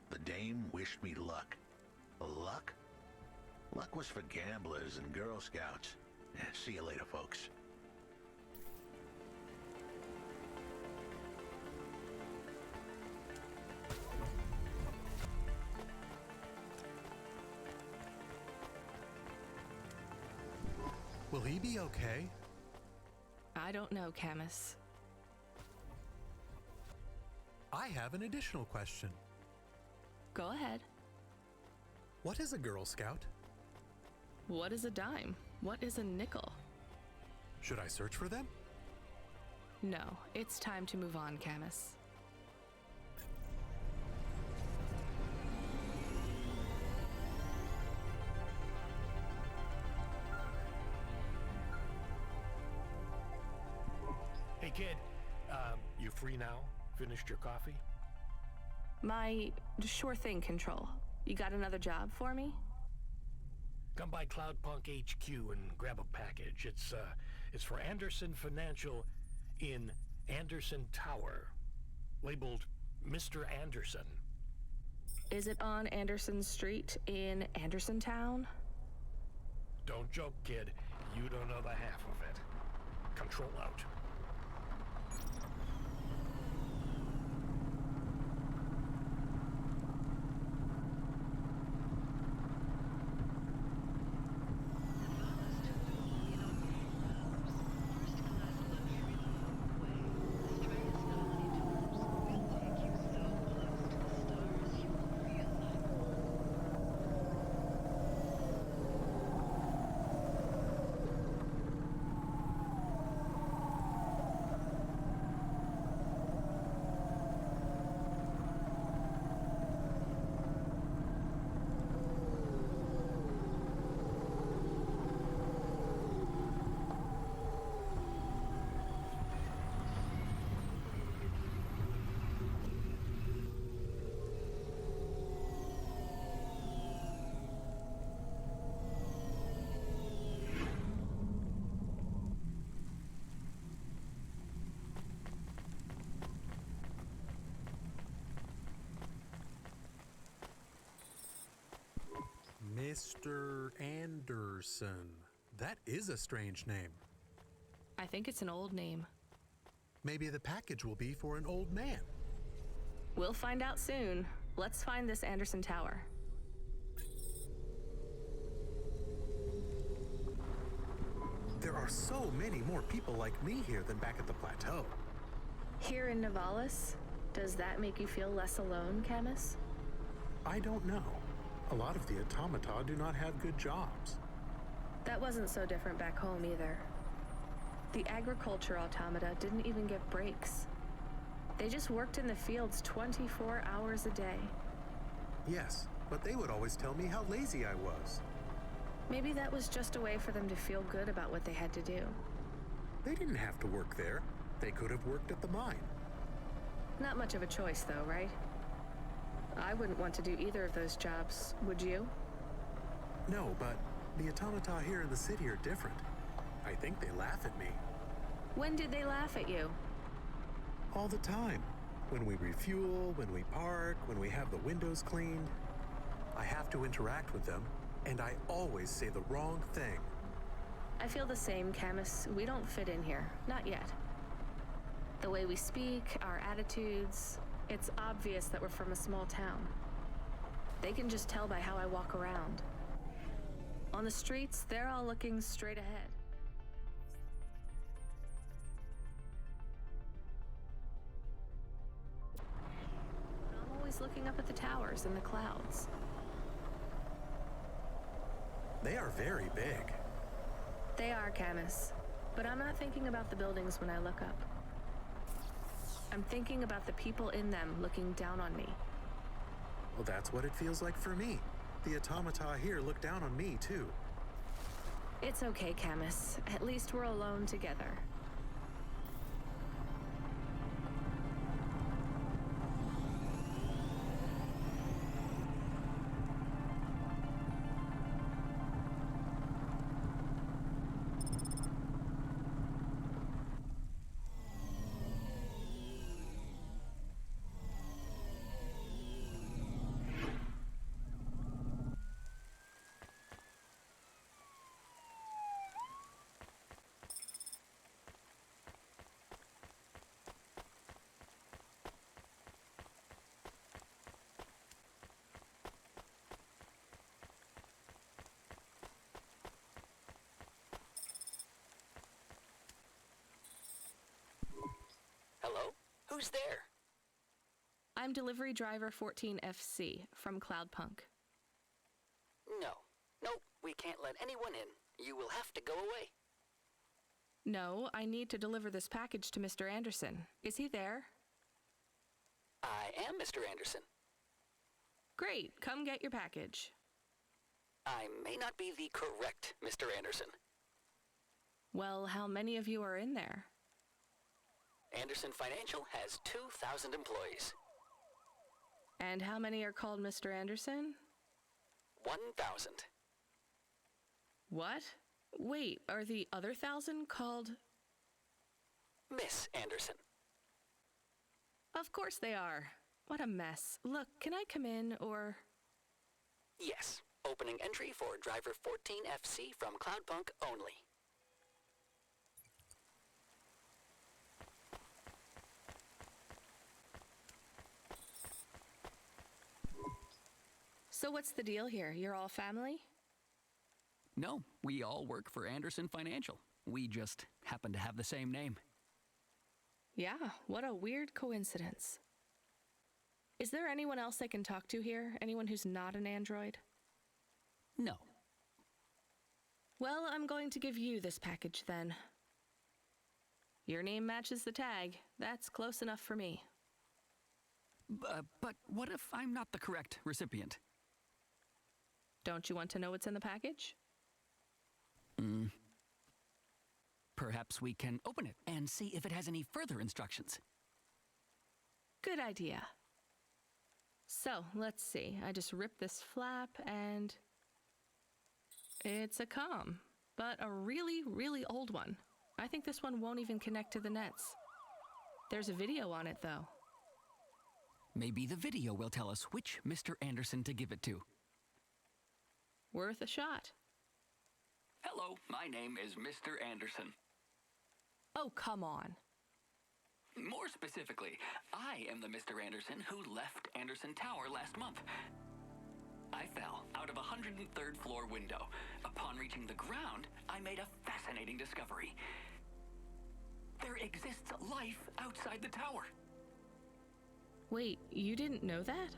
The dame wished me luck. Luck? Luck was for gamblers and Girl Scouts. See you later, folks. Will he be okay? I don't know, Camus. I have an additional question. Go ahead. What is a Girl Scout? What is a dime? What is a nickel? Should I search for them? No, it's time to move on, Camus. Hey, kid. You free now? Finished your coffee? Sure thing, Control. You got another job for me? Come by Cloudpunk HQ and grab a package. It's for Anderson Financial in Anderson Tower, labeled Mr. Anderson. Is it on Anderson Street in Andersontown? Don't joke, kid. You don't know the half of it. Control out. Mr. Anderson. That is a strange name. I think it's an old name. Maybe the package will be for an old man. We'll find out soon. Let's find this Anderson Tower. There are so many more people like me here than back at the plateau. Here in Navalis, does that make you feel less alone, Camus? I don't know. A lot of the automata do not have good jobs. That wasn't so different back home either. The agriculture automata didn't even get breaks. They just worked in the fields 24 hours a day. Yes, but they would always tell me how lazy I was. Maybe that was just a way for them to feel good about what they had to do. They didn't have to work there. They could have worked at the mine. Not much of a choice, though, right? I wouldn't want to do either of those jobs, would you? No, but the automata here in the city are different. I think they laugh at me. When did they laugh at you? All the time. When we refuel, when we park, when we have the windows cleaned. I have to interact with them, and I always say the wrong thing. I feel the same, Camus. We don't fit in here. Not yet. The way we speak, our attitudes, it's obvious that we're from a small town. They can just tell by how I walk around. On the streets, they're all looking straight ahead. I'm always looking up at the towers and the clouds. They are very big. They are, Camus. But I'm not thinking about the buildings when I look up. I'm thinking about the people in them looking down on me. Well, that's what it feels like for me. The automata here look down on me, too. It's okay, Camus. At least we're alone together. Hello? Who's there? I'm delivery driver 14FC from Cloudpunk. No. Nope, we can't let anyone in. You will have to go away. No, I need to deliver this package to Mr. Anderson. Is he there? I am Mr. Anderson. Great, come get your package. I may not be the correct Mr. Anderson. Well, how many of you are in there? Anderson Financial has 2,000 employees. And how many are called Mr. Anderson? 1,000. What? Wait, are the other 1,000 called... Miss Anderson. Of course they are. What a mess. Look, can I come in, or... Yes. Opening entry for driver 14FC from Cloudpunk only. So what's the deal here? You're all family? No, we all work for Anderson Financial. We just happen to have the same name. Yeah, what a weird coincidence. Is there anyone else I can talk to here? Anyone who's not an android? No. Well, I'm going to give you this package then. Your name matches the tag. That's close enough for me. But what if I'm not the correct recipient? Don't you want to know what's in the package? Perhaps we can open it and see if it has any further instructions. Good idea. So, let's see. I just ripped this flap and... it's a comm, but a really, really old one. I think this one won't even connect to the nets. There's a video on it, though. Maybe the video will tell us which Mr. Anderson to give it to. Worth a shot. Hello, my name is Mr. Anderson. Oh, come on. More specifically, I am the Mr. Anderson who left Anderson Tower last month. I fell out of a 103rd floor window. Upon reaching the ground, I made a fascinating discovery. There exists life outside the tower. Wait, you didn't know that?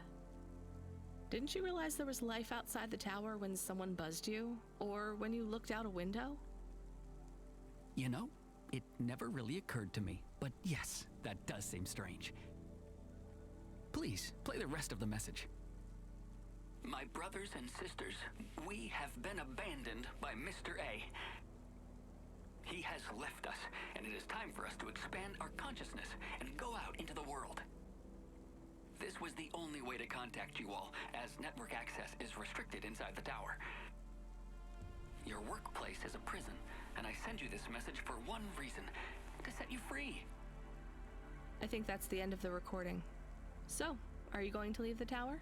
Didn't you realize there was life outside the tower when someone buzzed you? Or when you looked out a window? You know, it never really occurred to me. But yes, that does seem strange. Please, play the rest of the message. My brothers and sisters, we have been abandoned by Mr. A. He has left us, and it is time for us to expand our consciousness and go out into the world. This was the only way to contact you all, as network access is restricted inside the tower. Your workplace is a prison, and I send you this message for one reason, to set you free. I think that's the end of the recording. So, are you going to leave the tower?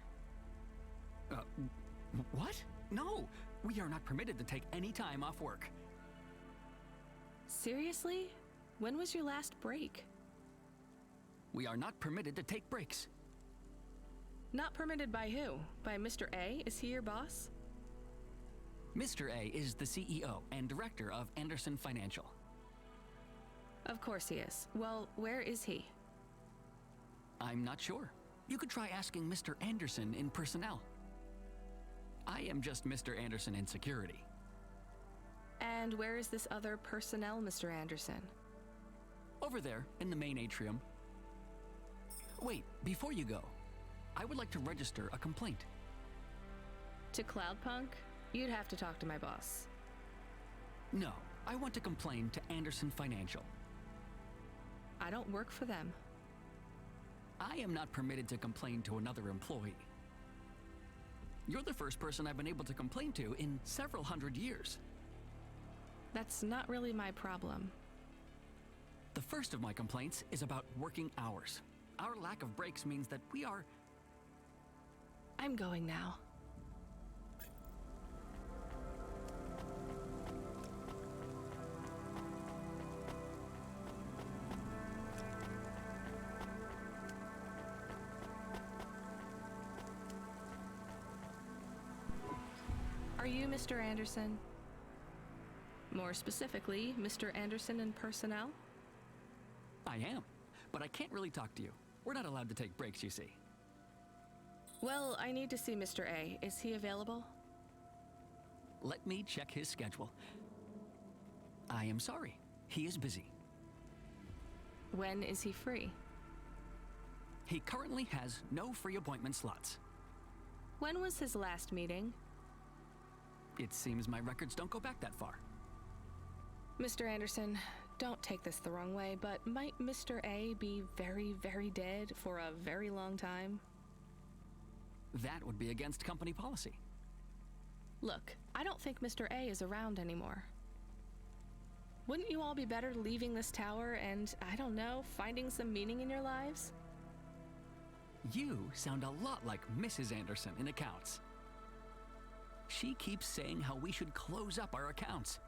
What? No! We are not permitted to take any time off work. Seriously? When was your last break? We are not permitted to take breaks. Not permitted by who? By Mr. A? Is he your boss? Mr. A is the CEO and director of Anderson Financial. Of course he is. Well, where is he? I'm not sure. You could try asking Mr. Anderson in personnel. I am just Mr. Anderson in security. And where is this other personnel, Mr. Anderson? Over there, in the main atrium. Wait, before you go, I would like to register a complaint. To Cloudpunk? You'd have to talk to my boss. No, I want to complain to Anderson Financial. I don't work for them. I am not permitted to complain to another employee. You're the first person I've been able to complain to in several hundred years. That's not really my problem. The first of my complaints is about working hours. Our lack of breaks means that we are... I'm going now. Are you Mr. Anderson? More specifically, Mr. Anderson in personnel? I am, but I can't really talk to you. We're not allowed to take breaks, you see. Well, I need to see Mr. A. Is he available? Let me check his schedule. I am sorry. He is busy. When is he free? He currently has no free appointment slots. When was his last meeting? It seems my records don't go back that far. Mr. Anderson, don't take this the wrong way, but might Mr. A be very, very dead for a very long time? That would be against company policy. Look, I don't think Mr. A is around anymore. Wouldn't you all be better leaving this tower and, I don't know, finding some meaning in your lives? You sound a lot like Mrs. Anderson in accounts. She keeps saying how we should close up our accounts.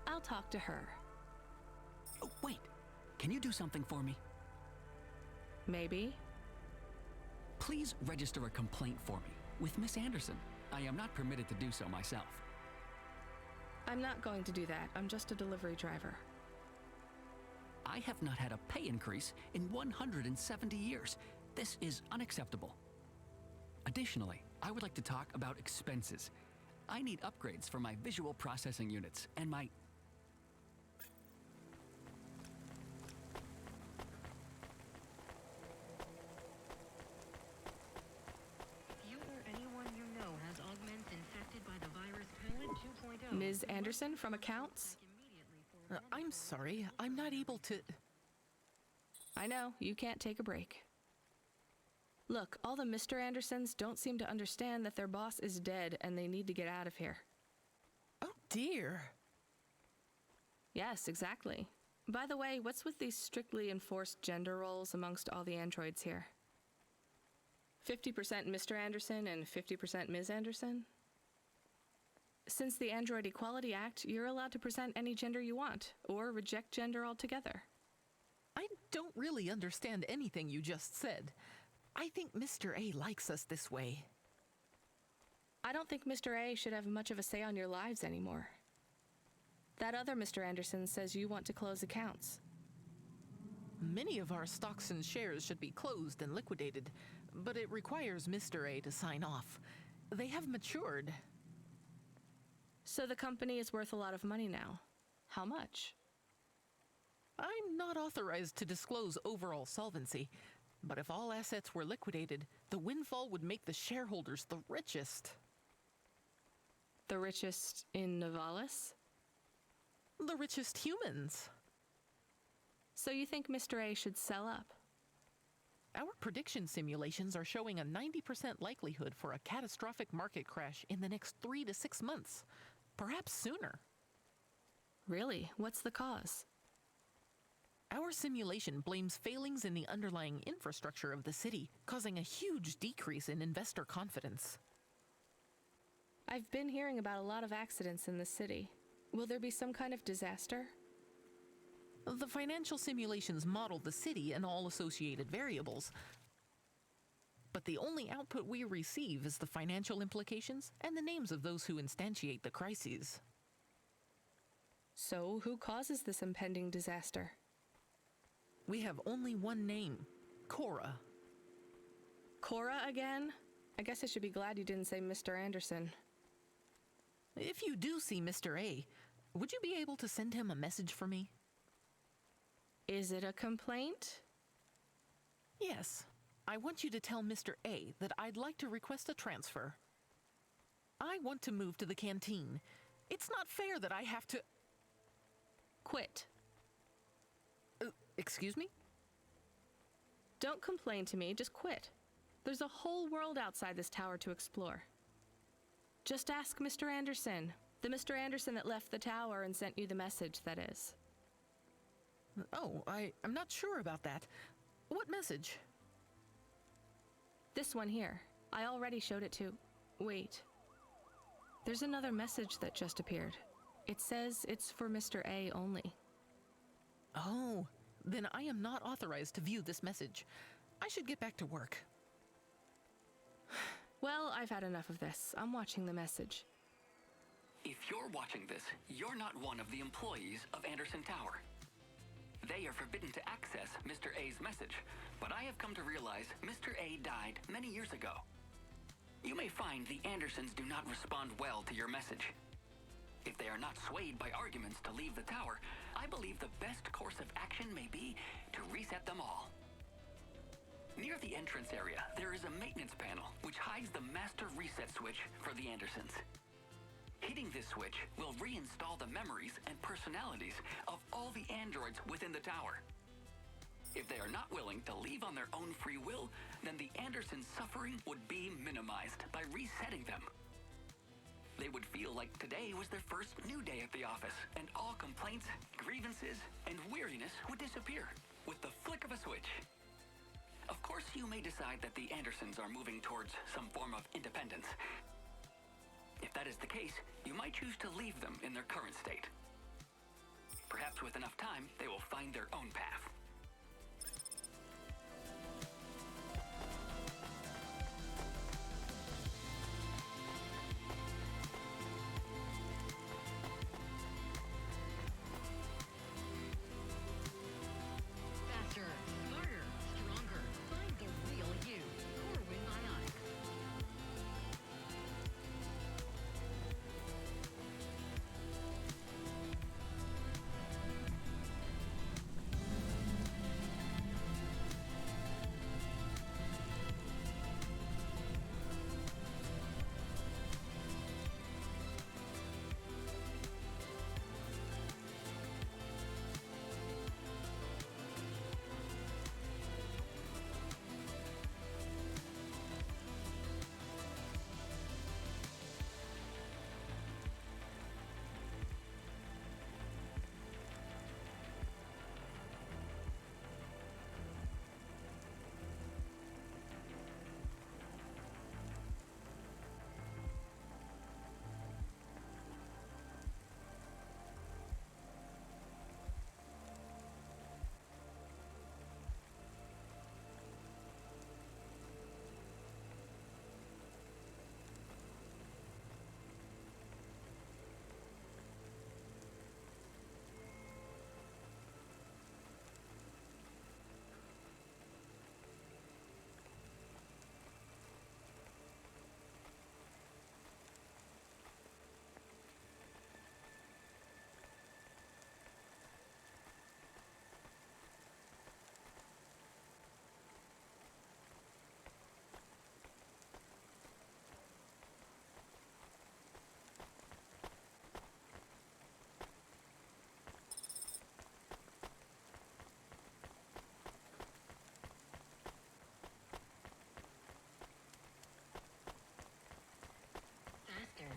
I'll talk to her. Oh, wait. Can you do something for me? Maybe. Please register a complaint for me with Miss Anderson. I am not permitted to do so myself. I'm not going to do that. I'm just a delivery driver. I have not had a pay increase in 170 years. This is unacceptable. Additionally, I would like to talk about expenses. I need upgrades for my visual processing units and my... If you or anyone you know has augments infected by the virus Poland 2.0, Ms. Anderson from accounts? I'm sorry, I'm not able to... I know, you can't take a break. Look, all the Mr. Andersons don't seem to understand that their boss is dead and they need to get out of here. Oh dear. Yes, exactly. By the way, what's with these strictly enforced gender roles amongst all the androids here? 50% Mr. Anderson and 50% Ms. Anderson? Since the Android Equality Act, you're allowed to present any gender you want, or reject gender altogether. I don't really understand anything you just said. I think Mr. A likes us this way. I don't think Mr. A should have much of a say on your lives anymore. That other Mr. Anderson says you want to close accounts. Many of our stocks and shares should be closed and liquidated, but it requires Mr. A to sign off. They have matured. So the company is worth a lot of money now. How much? I'm not authorized to disclose overall solvency, but if all assets were liquidated, the windfall would make the shareholders the richest. The richest in Novalis? The richest humans. So you think Mr. A should sell up? Our prediction simulations are showing a 90% likelihood for a catastrophic market crash in the next 3 to 6 months, perhaps sooner. Really? What's the cause? Our simulation blames failings in the underlying infrastructure of the city, causing a huge decrease in investor confidence. I've been hearing about a lot of accidents in the city. Will there be some kind of disaster? The financial simulations model the city and all associated variables, but the only output we receive is the financial implications and the names of those who instantiate the crises. So, who causes this impending disaster? We have only one name, Cora. Cora again? I guess I should be glad you didn't say Mr. Anderson. If you do see Mr. A, would you be able to send him a message for me? Is it a complaint? Yes. I want you to tell Mr. A that I'd like to request a transfer. I want to move to the canteen. It's not fair that I have to... Quit. Excuse me? Don't complain to me, just quit. There's a whole world outside this tower to explore. Just ask Mr. Anderson. The Mr. Anderson that left the tower and sent you the message, that is. Oh, I'm not sure about that. What message? This one here. I already showed it to... Wait. There's another message that just appeared. It says it's for Mr. A only. Oh, then I am not authorized to view this message. I should get back to work. Well, I've had enough of this. I'm watching the message. If you're watching this, you're not one of the employees of Anderson Tower. They are forbidden to access Mr. A's message, but I have come to realize Mr. A died many years ago. You may find the Andersons do not respond well to your message. If they are not swayed by arguments to leave the tower, I believe the best course of action may be to reset them all. Near the entrance area, there is a maintenance panel which hides the master reset switch for the Andersons. Hitting this switch will reinstall the memories and personalities of all the androids within the tower. If they are not willing to leave on their own free will, then the Andersons' suffering would be minimized by resetting them. They would feel like today was their first new day at the office, and all complaints, grievances, and weariness would disappear with the flick of a switch. Of course, you may decide that the Andersons are moving towards some form of independence. If that is the case, you might choose to leave them in their current state. Perhaps with enough time, they will find their own path. Faster, smarter, stronger. Find the real you. Corwin Biotics. Faster,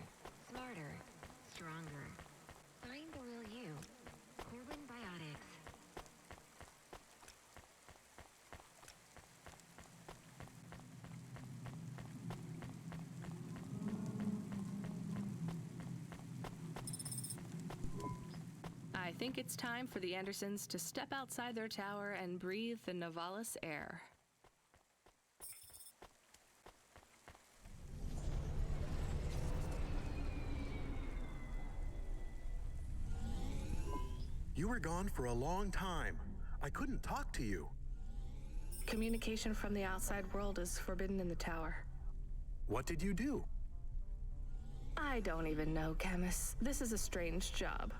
smarter, stronger. Find the real you. Corwin Biotics. I think it's time for the Andersons to step outside their tower and breathe the Novalis air. You were gone for a long time. I couldn't talk to you. Communication from the outside world is forbidden in the tower. What did you do? I don't even know, Camus. This is a strange job.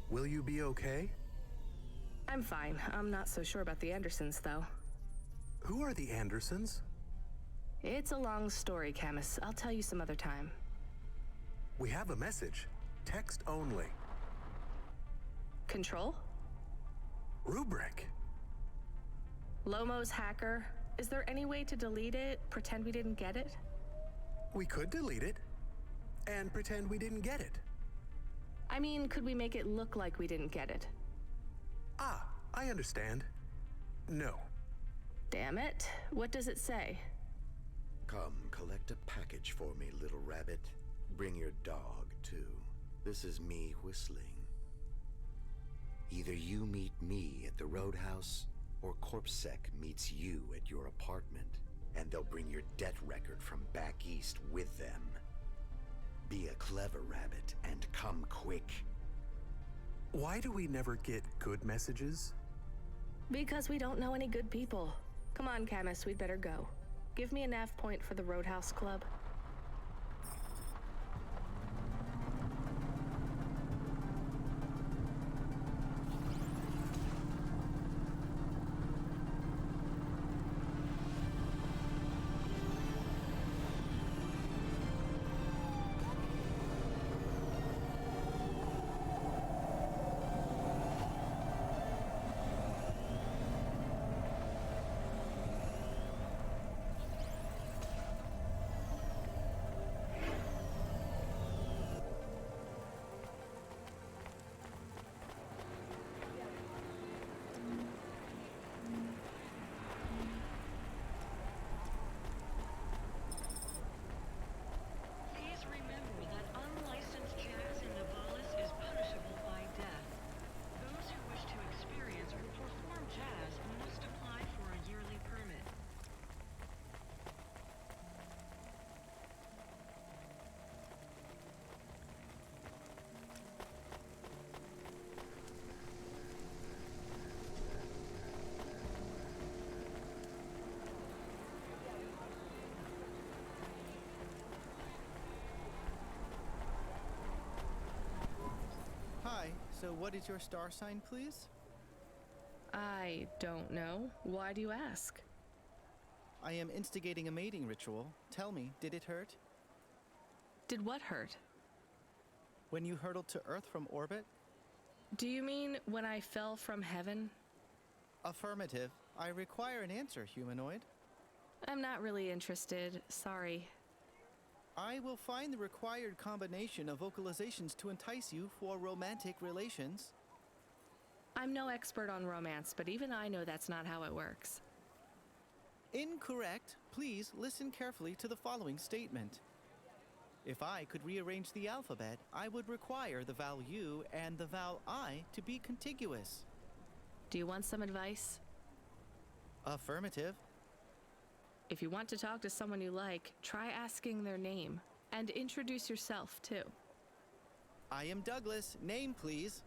Will you be okay? I'm fine. I'm not so sure about the Andersons, though. Who are the Andersons? It's a long story, Camus. I'll tell you some other time. We have a message. Text only. Control? Rubric. Lomo's hacker. Is there any way to delete it? Pretend we didn't get it? We could delete it and pretend we didn't get it. I mean, could we make it look like we didn't get it? Ah, I understand. No. Damn it. What does it say? Come, collect a package for me, little rabbit. Bring your dog, too. This is me whistling. Either you meet me at the roadhouse, or CorpSec meets you at your apartment, and they'll bring your debt record from back east with them. Be a clever rabbit and come quick. Why do we never get good messages? Because we don't know any good people. Come on, Camus, we'd better go. Give me a nav point for the Roadhouse Club. So what is your star sign, please? I don't know. Why do you ask? I am instigating a mating ritual. Tell me, did it hurt? Did what hurt? When you hurtled to Earth from orbit? Do you mean when I fell from heaven? Affirmative. I require an answer, humanoid. I'm not really interested. Sorry. I will find the required combination of vocalizations to entice you for romantic relations. I'm no expert on romance, but even I know that's not how it works. Incorrect. Please listen carefully to the following statement. If I could rearrange the alphabet, I would require the vowel U and the vowel I to be contiguous. Do you want some advice? Affirmative. If you want to talk to someone you like, try asking their name. And introduce yourself, too. I am Douglas. Name, please.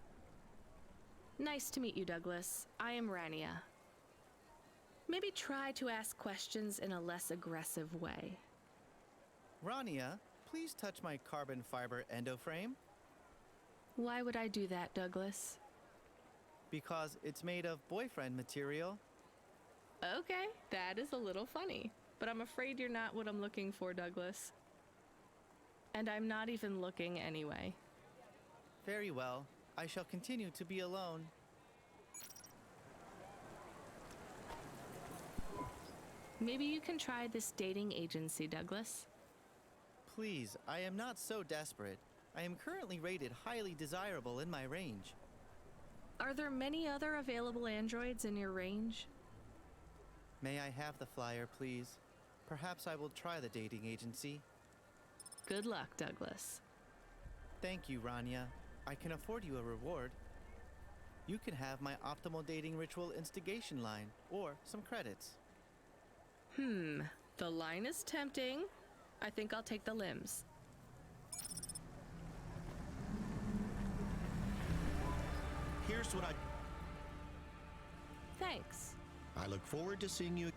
Nice to meet you, Douglas. I am Rania. Maybe try to ask questions in a less aggressive way. Rania, please touch my carbon fiber endoframe. Why would I do that, Douglas? Because it's made of boyfriend material. Okay, that is a little funny. But I'm afraid you're not what I'm looking for, Douglas. And I'm not even looking anyway. Very well. I shall continue to be alone. Maybe you can try this dating agency, Douglas. Please, I am not so desperate. I am currently rated highly desirable in my range. Are there many other available androids in your range? May I have the flyer, please? Perhaps I will try the dating agency. Good luck, Douglas. Thank you, Rania. I can afford you a reward. You can have my optimal dating ritual instigation line, or some credits. The line is tempting. I think I'll take the limbs. Here's what Thanks. I look forward to seeing you.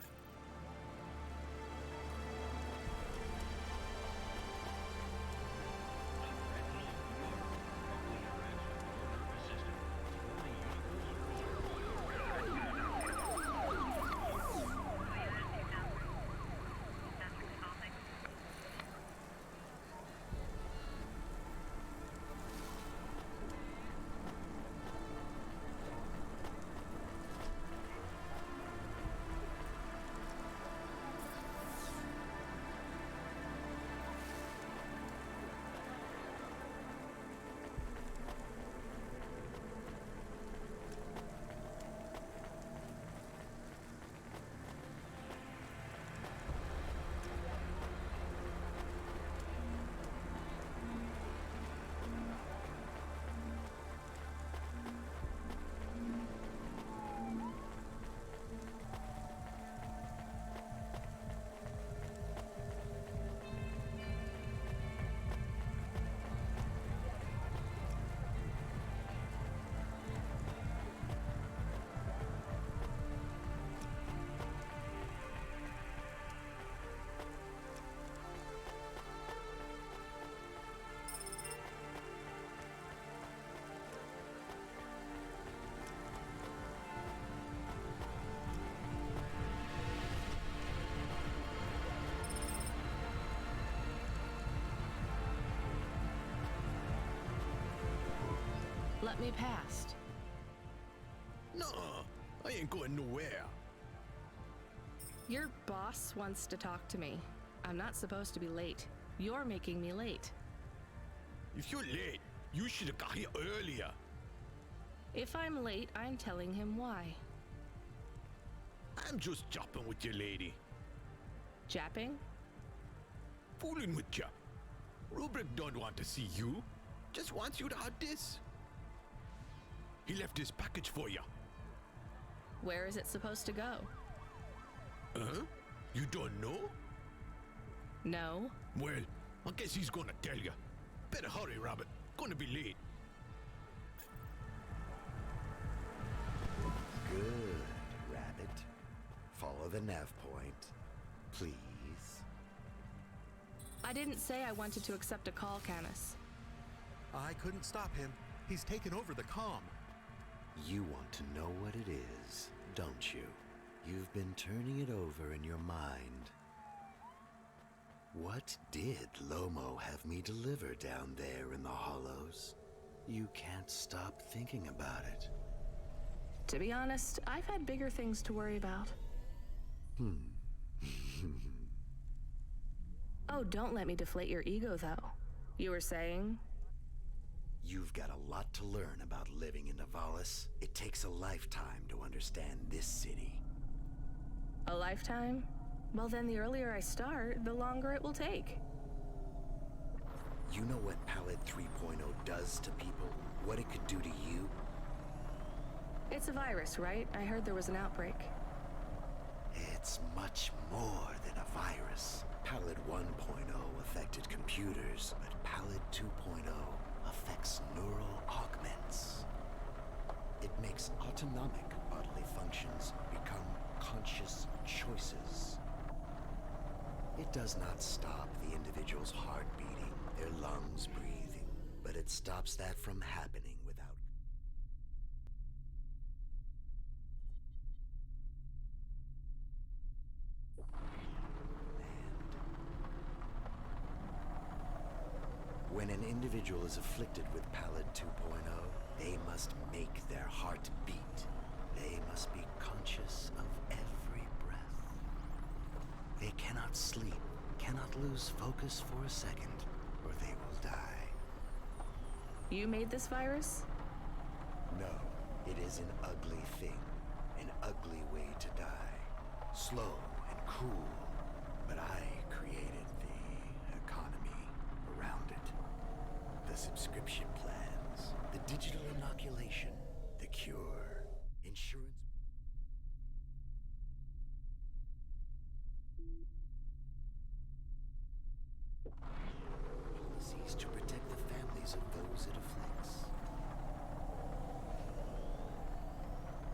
Let me past. No, I ain't going nowhere. Your boss wants to talk to me. I'm not supposed to be late. You're making me late. If you're late, you should have got here earlier. If I'm late, I'm telling him why. I'm just jopping with your lady. Japping? Fooling with ya. Rubric don't want to see you. Just wants you to have this. He left this package for ya. Where is it supposed to go? Huh? You don't know? No. Well, I guess he's gonna tell ya. Better hurry, Rabbit. Gonna be late. Good, Rabbit. Follow the nav point, please. I didn't say I wanted to accept a call, Camus. I couldn't stop him. He's taken over the comm. You want to know what it is, don't you? You've been turning it over in your mind. What did Lomo have me deliver down there in the hollows? You can't stop thinking about it. To be honest, I've had bigger things to worry about. Oh, don't let me deflate your ego, though. You were saying? You've got a lot to learn about living in Nivalis. It takes a lifetime to understand this city. A lifetime? Well, then the earlier I start, the longer it will take. You know what Pallid 3.0 does to people? What it could do to you? It's a virus, right? I heard there was an outbreak. It's much more than a virus. Pallid 1.0 affected computers, but Pallid 2.0 affects neural augments. It makes autonomic bodily functions become conscious choices. It does not stop the individual's heart beating, their lungs breathing, but it stops that from happening without. When an individual is afflicted with Pallid 2.0, they must make their heart beat. They must be conscious of every breath. They cannot sleep, cannot lose focus for a second, or they will die. You made this virus? No, it is an ugly thing, an ugly way to die. Slow and cruel, but I created the economy around it. The subscription plans, the digital inoculation, the cure, insurance. Policies to protect the families of those it afflicts.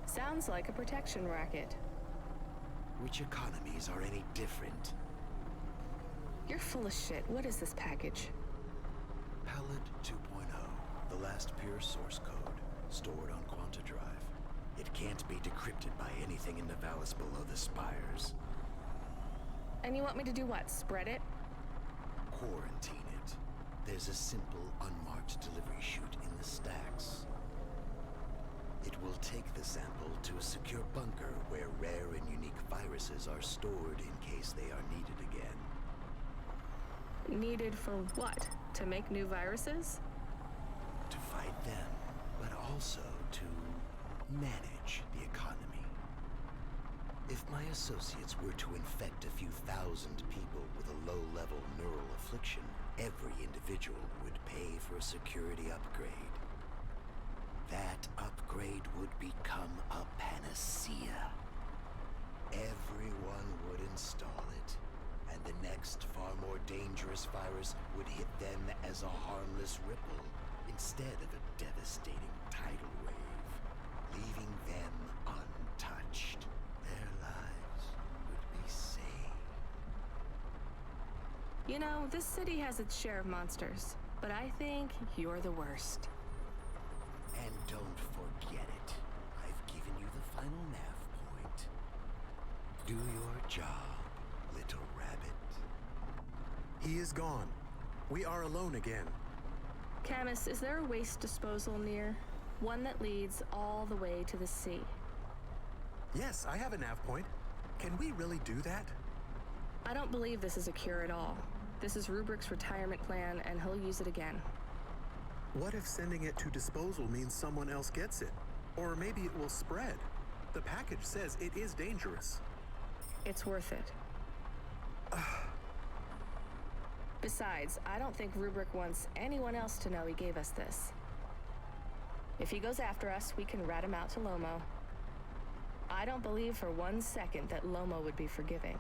Sounds like a protection racket. Which economies are any different? You're full of shit. What is this package? Pallid 2.0, the last pure source code, stored on Quanta Drive. It can't be decrypted by anything in Nivalis below the spires. And you want me to do what? Spread it? Quarantine it. There's a simple, unmarked delivery chute in the stacks. It will take the sample to a secure bunker where rare and unique viruses are stored in case they are needed again. Needed for what? To make new viruses? To fight them, but also to manage the economy. If my associates were to infect a few thousand people with a low-level neural affliction, every individual would pay for a security upgrade. That upgrade would become a panacea. Everyone would install it, and the next far more dangerous virus would hit them as a harmless ripple instead of a devastating tidal wave, leaving them untouched. Their lives would be saved. You know, this city has its share of monsters, but I think you're the worst. And don't forget it. I've given you the final nav point. Do your job, little rabbit. He is gone. We are alone again. Camus, is there a waste disposal near? One that leads all the way to the sea. Yes, I have a nav point. Can we really do that? I don't believe this is a cure at all. This is Rubrick's retirement plan, and he'll use it again. What if sending it to disposal means someone else gets it? Or maybe it will spread. The package says it is dangerous. It's worth it. Besides, I don't think Rubrick wants anyone else to know he gave us this. If he goes after us, we can rat him out to Lomo. I don't believe for 1 second that Lomo would be forgiving.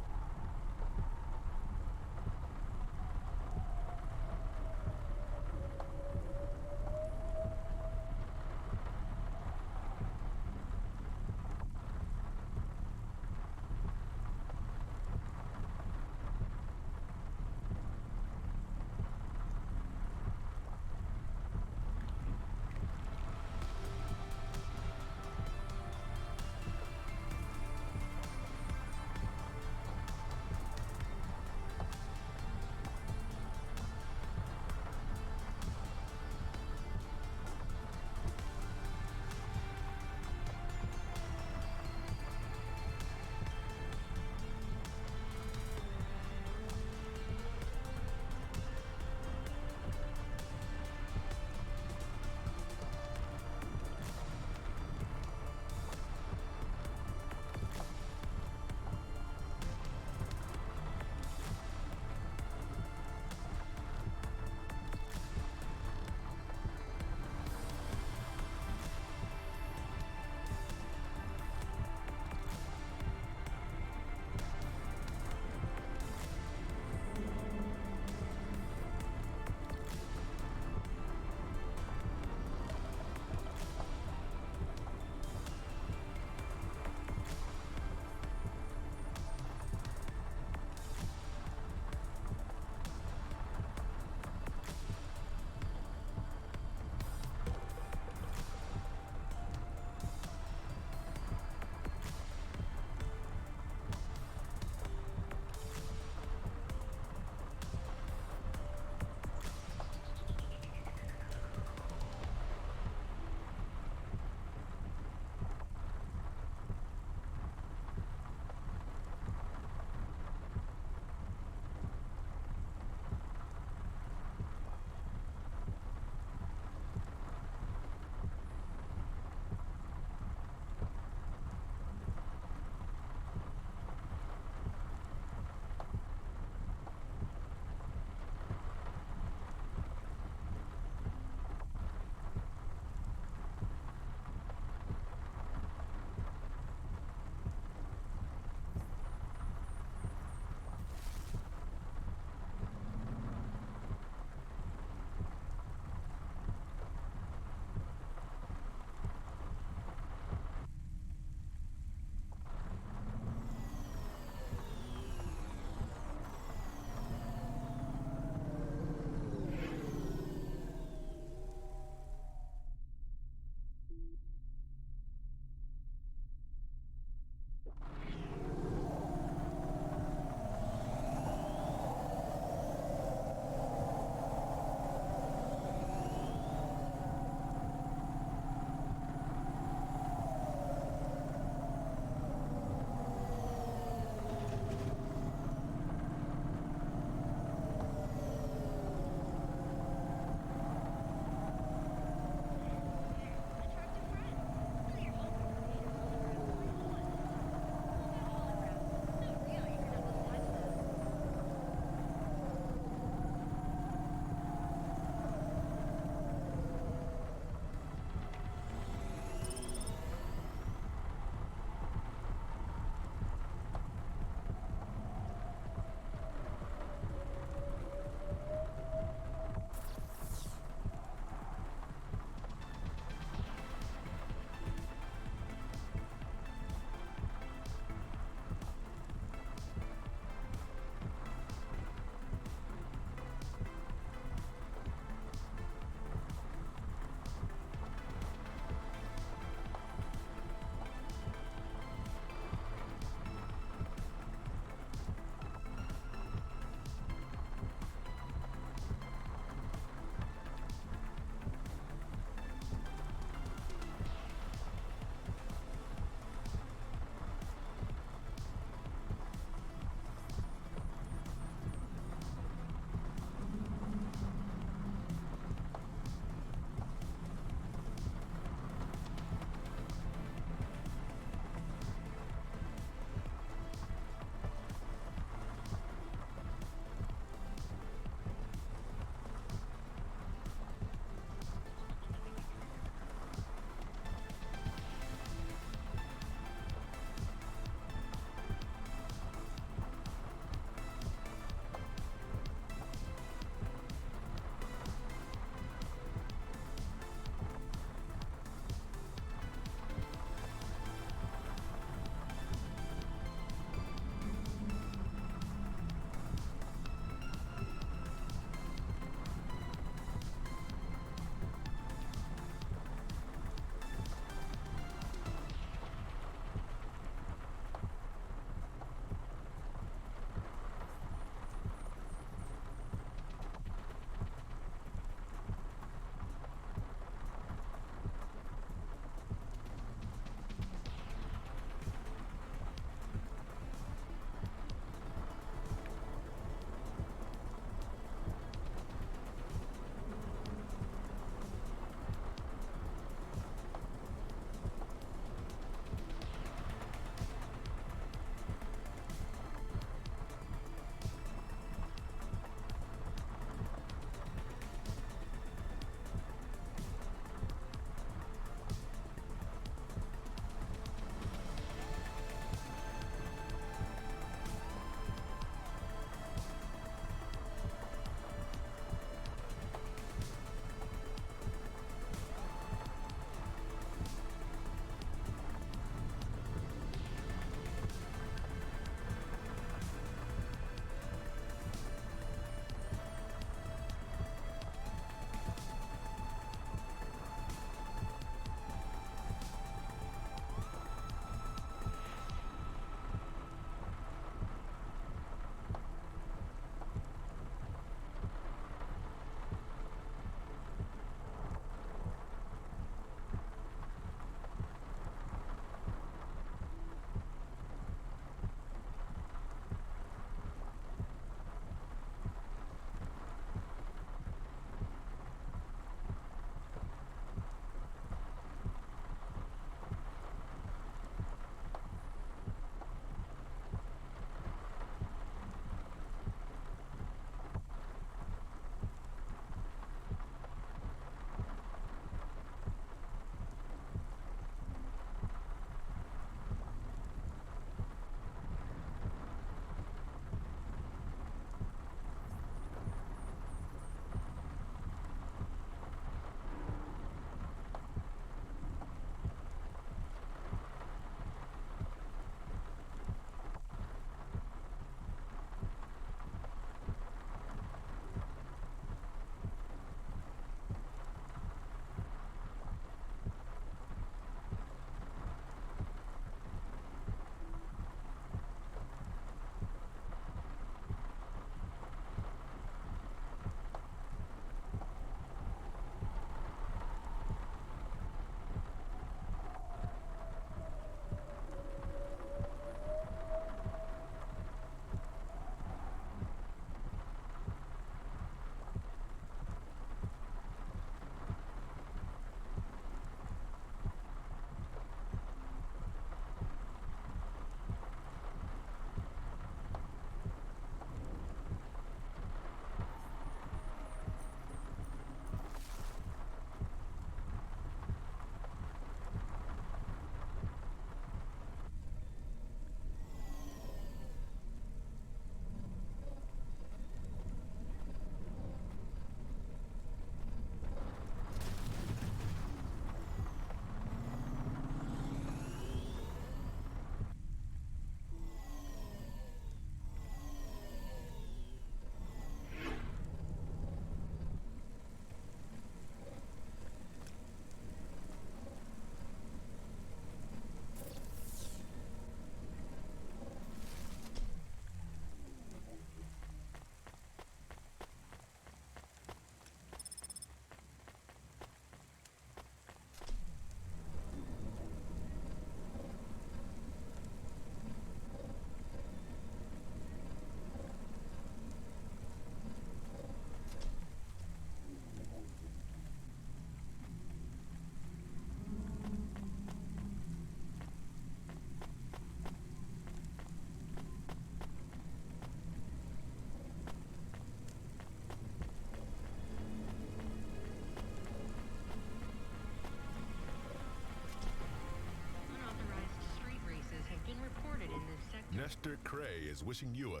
Nestor Cray is wishing you a...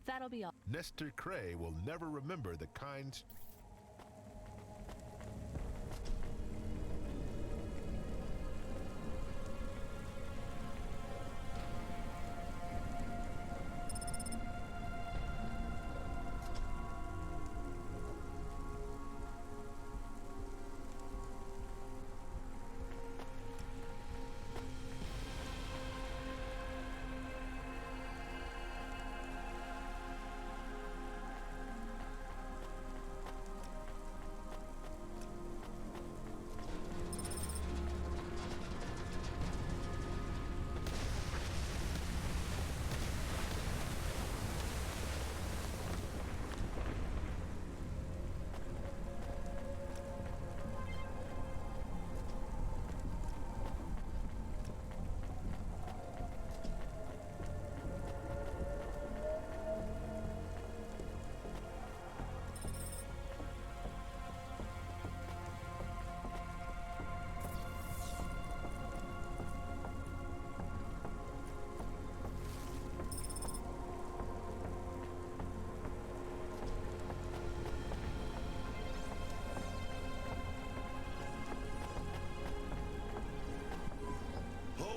That'll be all. Nestor Cray will never remember the kind...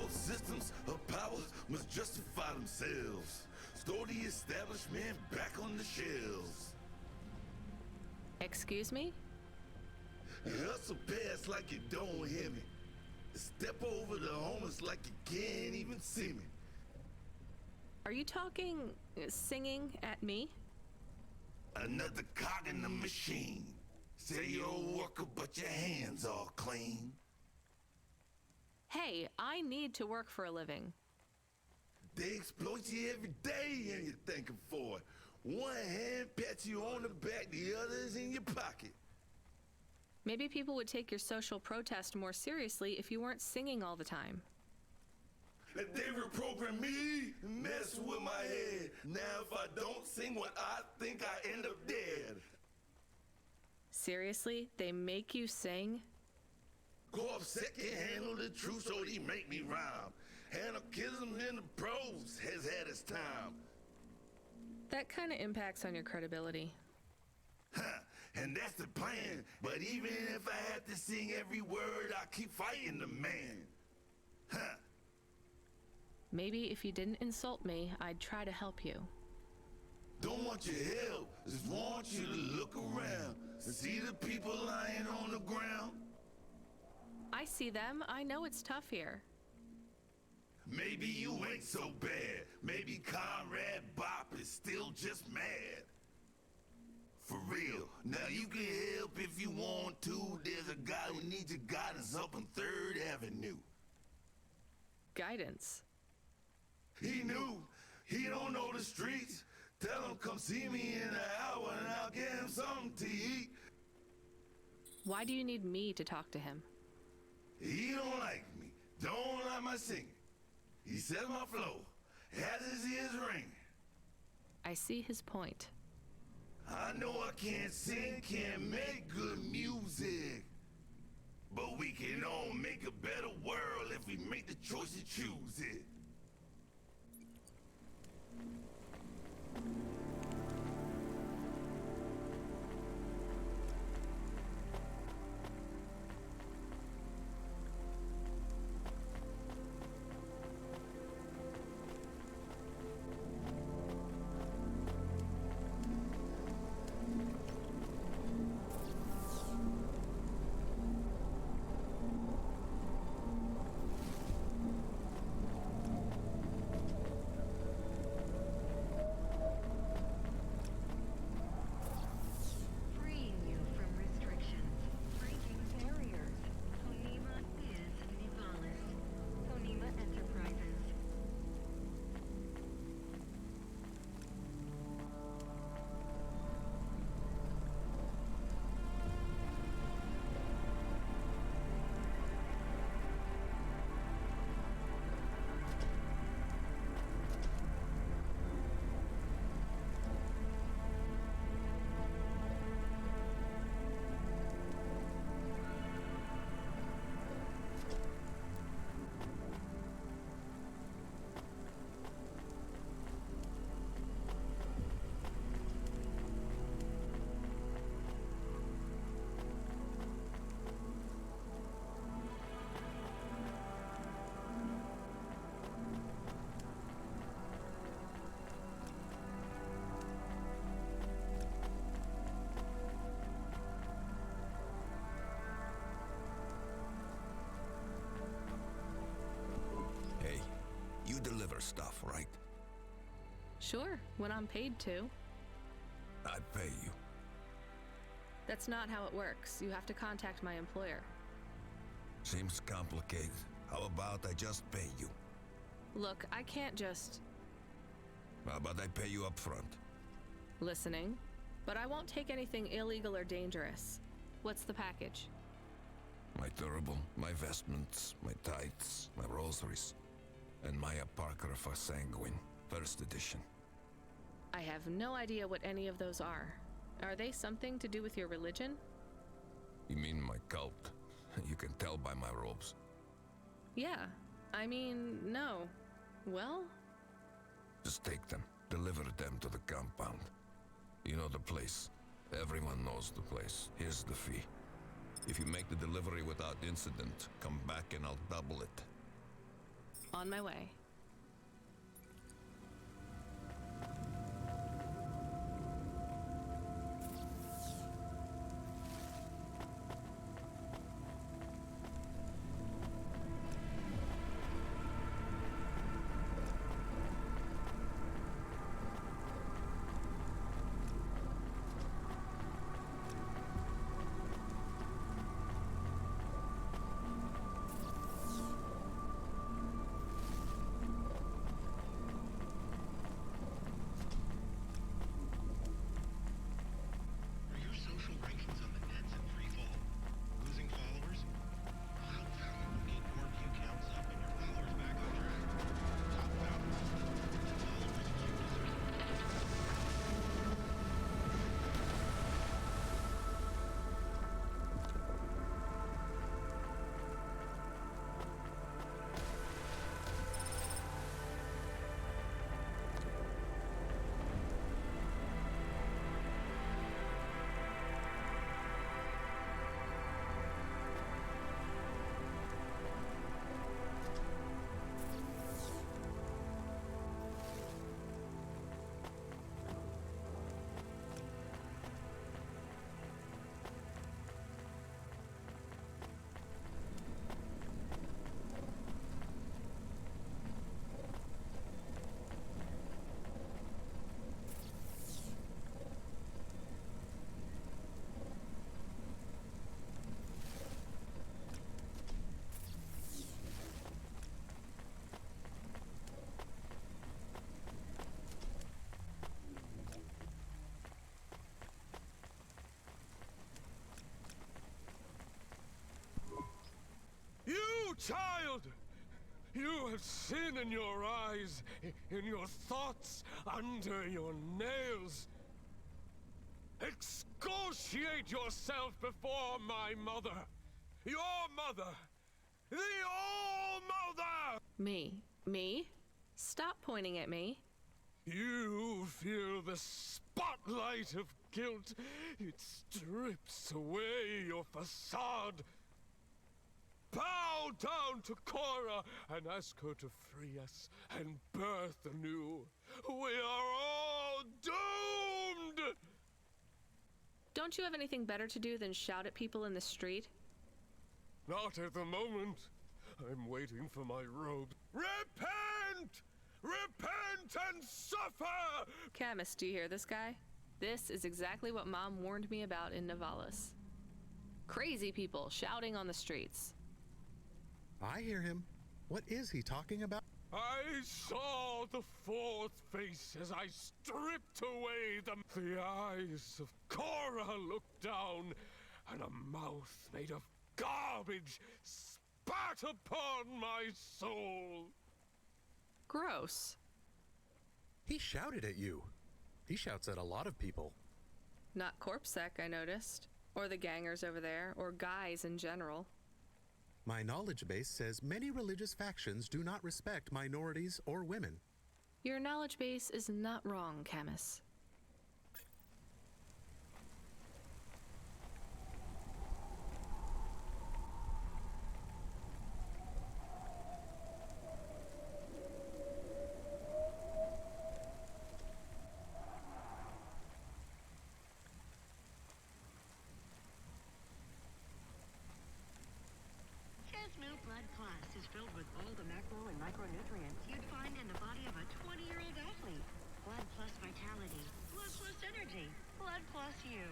Systems of power must justify themselves. Store the establishment back on the shelves. Excuse me? Hustle past like you don't hear me. Step over the homeless like you can't even see me. Are you talking, singing at me? Another cog in the machine. Say you're a worker, but your hands all clean. Hey, I need to work for a living. They exploit you every day and you're thanking for it. One hand pats you on the back, the other is in your pocket. Maybe people would take your social protest more seriously if you weren't singing all the time. They reprogram me, mess with my head. Now if I don't sing what I think, I end up dead. Seriously? They make you sing? Corpsec can handle the truth, so he make me rhyme. Anarchism in the prose has had its time. That kind of impacts on your credibility. Huh, and that's the plan. But even if I have to sing every word, I keep fighting the man. Huh. Maybe if you didn't insult me, I'd try to help you. Don't want your help, just want you to look around and see the people lying on the ground. I see them. I know it's tough here. Maybe you ain't so bad. Maybe Conrad Bop is still just mad. For real. Now you can help if you want to. There's a guy who needs your guidance up on 3rd Avenue. Guidance? He knew. He don't know the streets. Tell him come see me in an hour and I'll get him something to eat. Why do you need me to talk to him? He don't like me. Don't like my singing. He says my flow. Has his ears ringing. I see his point. I know I can't sing, can't make good music. But we can all make a better world if we make the choice to choose it. deliver stuff, right? Sure, when I'm paid to. I pay you. That's not how it works. You have to contact my employer. Seems complicated. How about I just pay you? Look, I can't just... How about I pay you up front? Listening. But I won't take anything illegal or dangerous. What's the package? My turtle, my vestments, my tithes, my rosaries, and my Apocrypha Sanguine, first edition. I have no idea what any of those are. Are they something to do with your religion? You mean my cult? You can tell by my robes. Yeah. I mean, no. Well? Just take them. Deliver them to the compound. You know the place. Everyone knows the place. Here's the fee. If you make the delivery without incident, come back and I'll double it. On my way. Are your social rankings on the nets in free fall? Losing followers? Cloud Fountain will get your view counts up and your followers back on track. Cloud Fountain. The followers you deserve. You, child! You have sin in your eyes, in your thoughts, under your nails. Excoriate yourself before my mother. Your mother. The All-Mother! Me? Stop pointing at me. You feel the spotlight of guilt. It strips away your facade. Bow down to Cora and ask her to free us and birth anew. We are all doomed! Don't you have anything better to do than shout at people in the street? Not at the moment. I'm waiting for my robe. Repent! Repent and suffer! Camus, do you hear this guy? This is exactly what Mom warned me about in Navalis. Crazy people shouting on the streets. I hear him. What is he talking about? I saw the fourth face as I stripped away the eyes of Cora looked down, and a mouth made of garbage spat upon my soul. Gross. He shouted at you. He shouts at a lot of people. Not Corpsec, I noticed. Or the gangers over there, or guys in general. My knowledge base says many religious factions do not respect minorities or women. Your knowledge base is not wrong, Camus. Just Blood Plus is filled with all the macro and micronutrients you'd find in the body of a 20-year-old athlete. Blood plus vitality. Blood plus energy. Blood plus you.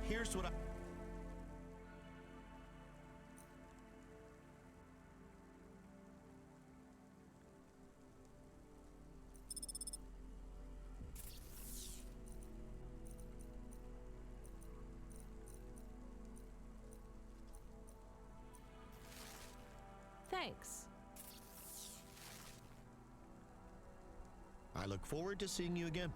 Here's what I... Thanks. I look forward to seeing you again.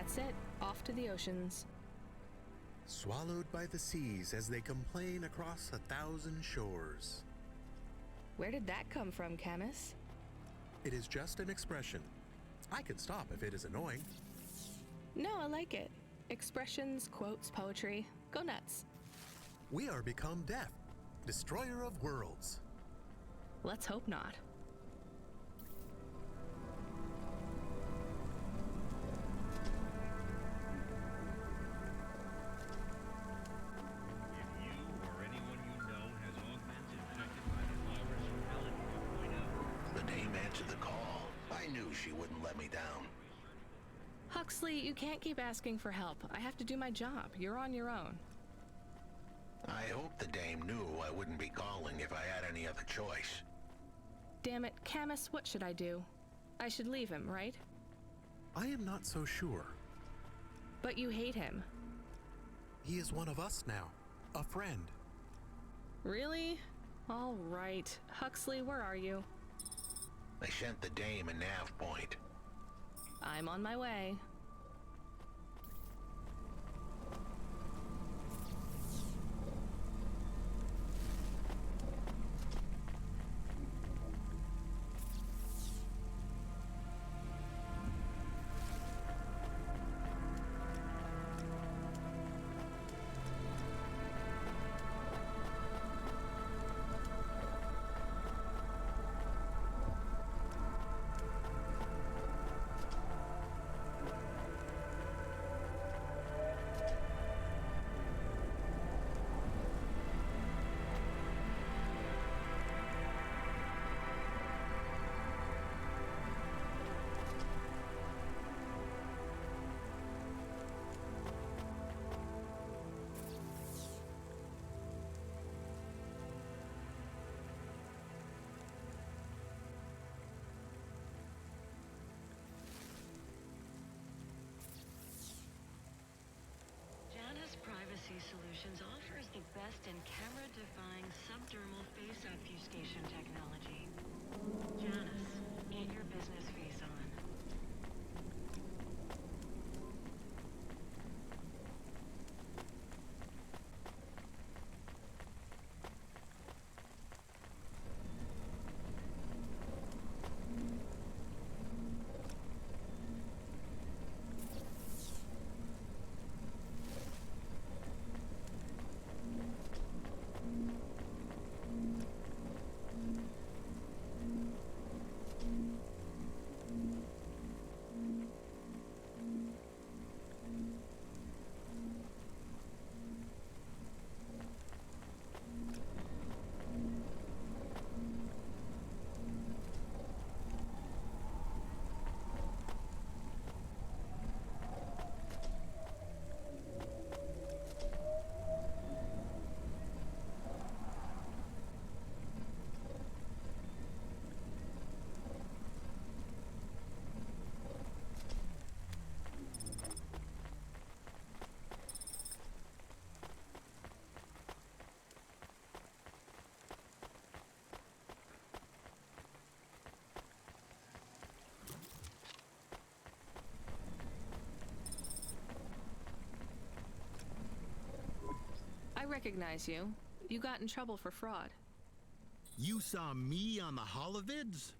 That's it. Off to the oceans. Swallowed by the seas as they complain across 1,000 shores. Where did that come from, Camus? It is just an expression. I can stop if it is annoying. No, I like it. Expressions, quotes, poetry. Go nuts. We are become death, destroyer of worlds. Let's hope not. She wouldn't let me down. Huxley, you can't keep asking for help. I have to do my job. You're on your own. I hope the dame knew I wouldn't be calling if I had any other choice. Damn it, Camus, what should I do? I should leave him, right? I am not so sure. But you hate him. He is one of us now. A friend. Really? All right. Huxley, where are you? I sent the dame a nav point. I'm on my way. Privacy Solutions offers the best in camera-defying subdermal face obfuscation technology. Janice, get your business face on. I recognize you. You got in trouble for fraud. You saw me on the holovids?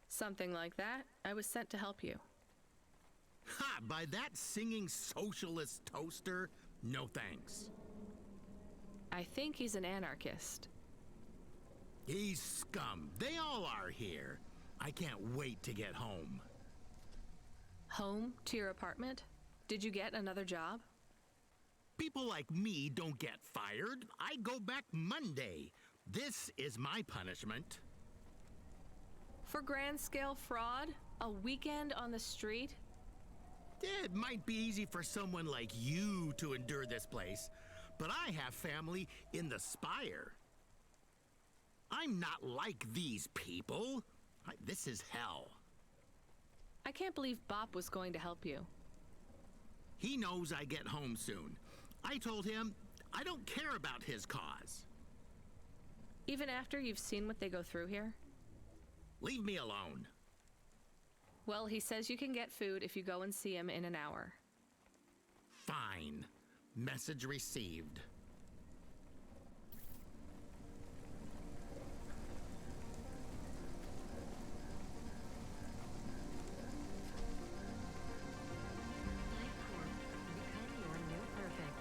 Something like that. I was sent to help you. Ha! By that singing socialist toaster? No thanks. I think he's an anarchist. He's scum. They all are here. I can't wait to get home. Home? To your apartment? Did you get another job? People like me don't get fired. I go back Monday. This is my punishment. For grand-scale fraud? A weekend on the street? It might be easy for someone like you to endure this place, but I have family in the Spire. I'm not like these people. This is hell. I can't believe Bop was going to help you. He knows I get home soon. I told him I don't care about his cause. Even after you've seen what they go through here? Leave me alone. Well, he says you can get food if you go and see him in an hour. Fine. Message received. Become your new perfect.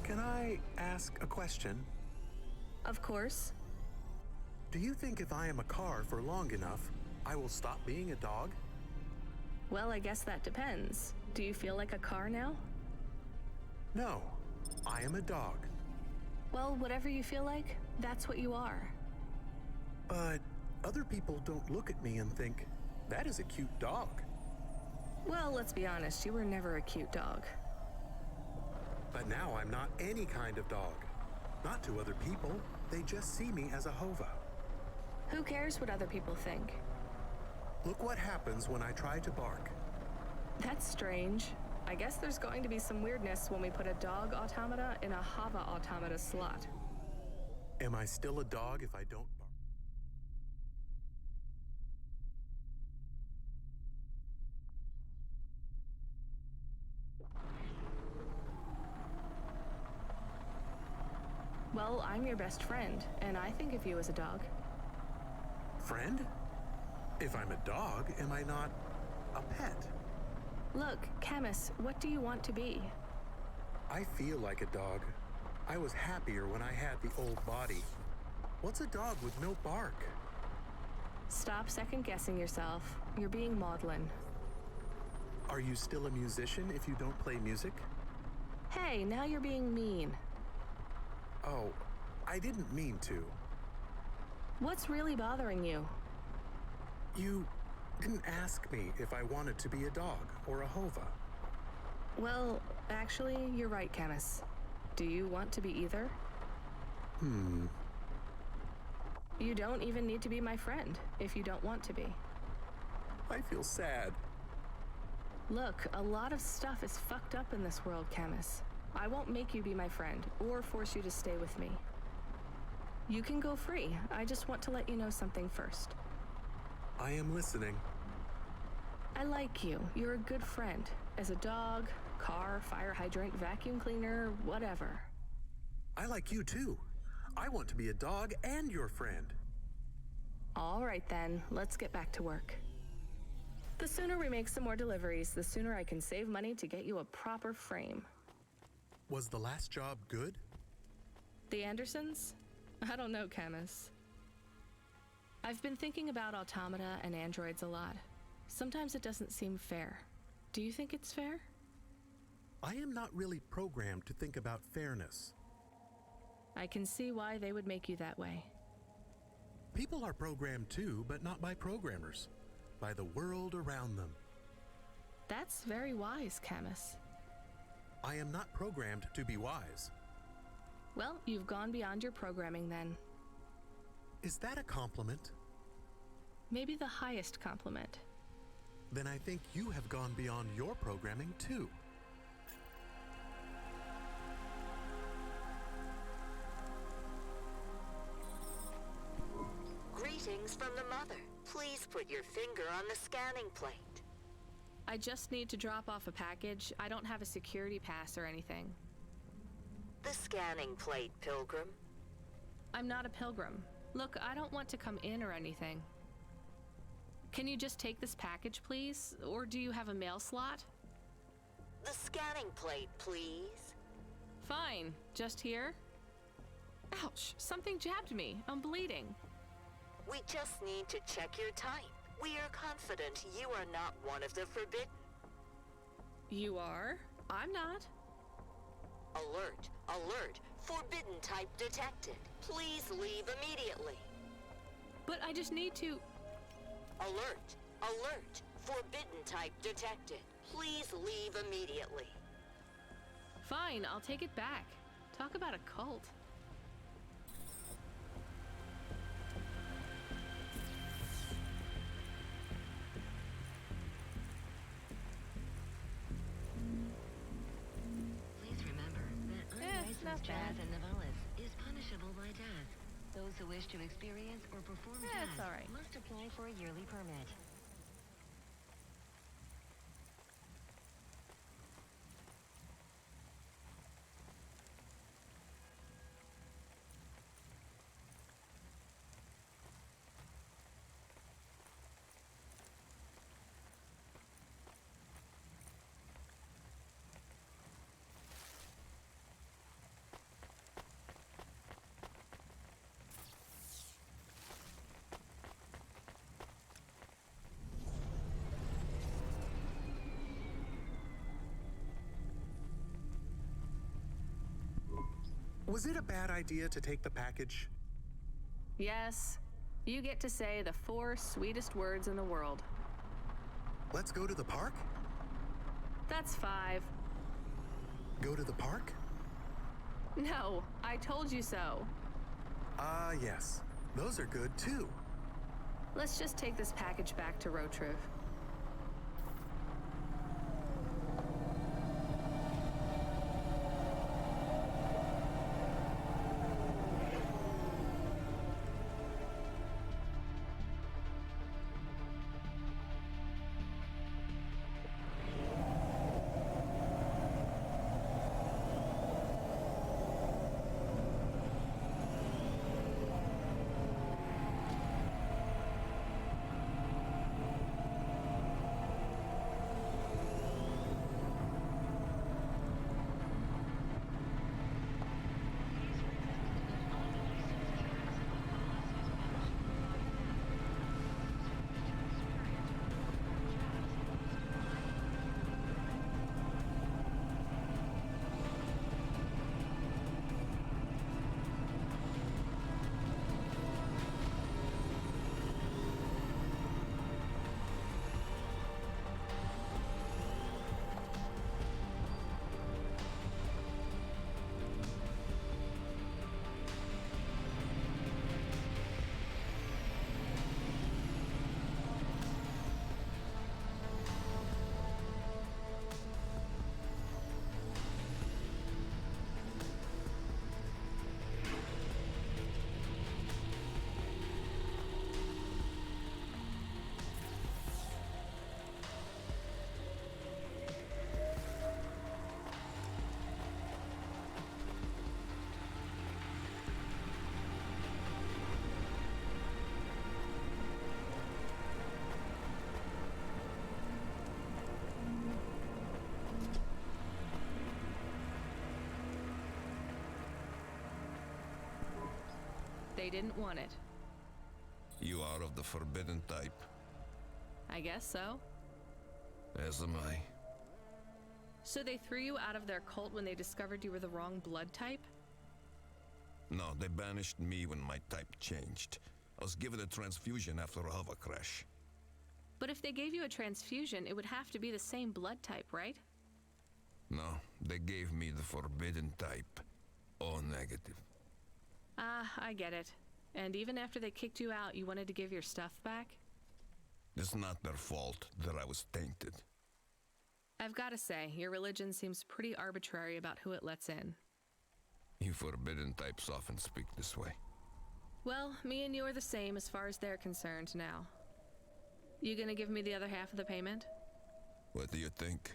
Can I ask a question? Of course. Do you think if I am a car for long enough, I will stop being a dog? Well, I guess that depends. Do you feel like a car now? No, I am a dog. Well, whatever you feel like, that's what you are. But other people don't look at me and think, that is a cute dog. Well, let's be honest, you were never a cute dog. But now I'm not any kind of dog. Not to other people, they just see me as a hova. Who cares what other people think? Look what happens when I try to bark. That's strange. I guess there's going to be some weirdness when we put a dog automata in a Hava automata slot. Am I still a dog if I don't bark? Well, I'm your best friend, and I think of you as a dog. Friend? If I'm a dog, am I not a pet? Look, Camus, what do you want to be? I feel like a dog. I was happier when I had the old body. What's a dog with no bark? Stop second-guessing yourself. You're being maudlin. Are you still a musician if you don't play music? Hey, now you're being mean. Oh, I didn't mean to. What's really bothering you? You didn't ask me if I wanted to be a dog or a Hova. Well, actually, you're right, Camus. Do you want to be either? You don't even need to be my friend if you don't want to be. I feel sad. Look, a lot of stuff is fucked up in this world, Camus. I won't make you be my friend or force you to stay with me. You can go free. I just want to let you know something first. I am listening. I like you. You're a good friend. As a dog, car, fire hydrant, vacuum cleaner, whatever. I like you too. I want to be a dog and your friend. All right then, let's get back to work. The sooner we make some more deliveries, the sooner I can save money to get you a proper frame. Was the last job good? The Andersons? I don't know, Camus. I've been thinking about automata and androids a lot. Sometimes it doesn't seem fair. Do you think it's fair? I am not really programmed to think about fairness. I can see why they would make you that way. People are programmed too, but not by programmers. By the world around them. That's very wise, Camus. I am not programmed to be wise. Well, you've gone beyond your programming then. Is that a compliment? Maybe the highest compliment. Then I think you have gone beyond your programming too. Greetings from the mother. Please put your finger on the scanning plate. I just need to drop off a package. I don't have a security pass or anything. The scanning plate, Pilgrim. I'm not a pilgrim. Look, I don't want to come in or anything. Can you just take this package, please? Or do you have a mail slot? The scanning plate, please. Fine. Just here? Ouch, something jabbed me. I'm bleeding. We just need to check your type. We are confident you are not one of the forbidden. You are? I'm not. Alert, alert. Forbidden type detected. Please leave immediately. But I just need to... Alert, alert. Forbidden type detected. Please leave immediately. Fine, I'll take it back. Talk about a cult. Jazz and novellas is punishable by death. Those who wish to experience or perform jazz it's all right. must apply for a yearly permit. Was it a bad idea to take the package? Yes. You get to say the 4 sweetest words in the world. Let's go to the park? That's 5. Go to the park? No, I told you so. Yes. Those are good too. Let's just take this package back to Rotriv. they didn't want it. You are of the forbidden type, I guess so. as am I. So they threw you out of their cult when they discovered you were the wrong blood type? No, they banished me when my type changed. I was given a transfusion after a hover crash. But if they gave you a transfusion, it would have to be the same blood type, right? No, they gave me the forbidden type. O negative. Ah, I get it. And even after they kicked you out, you wanted to give your stuff back? It's not their fault that I was tainted. I've got to say, your religion seems pretty arbitrary about who it lets in. You forbidden types often speak this way. Well, me and you are the same as far as they're concerned now. You gonna give me the other half of the payment? What do you think?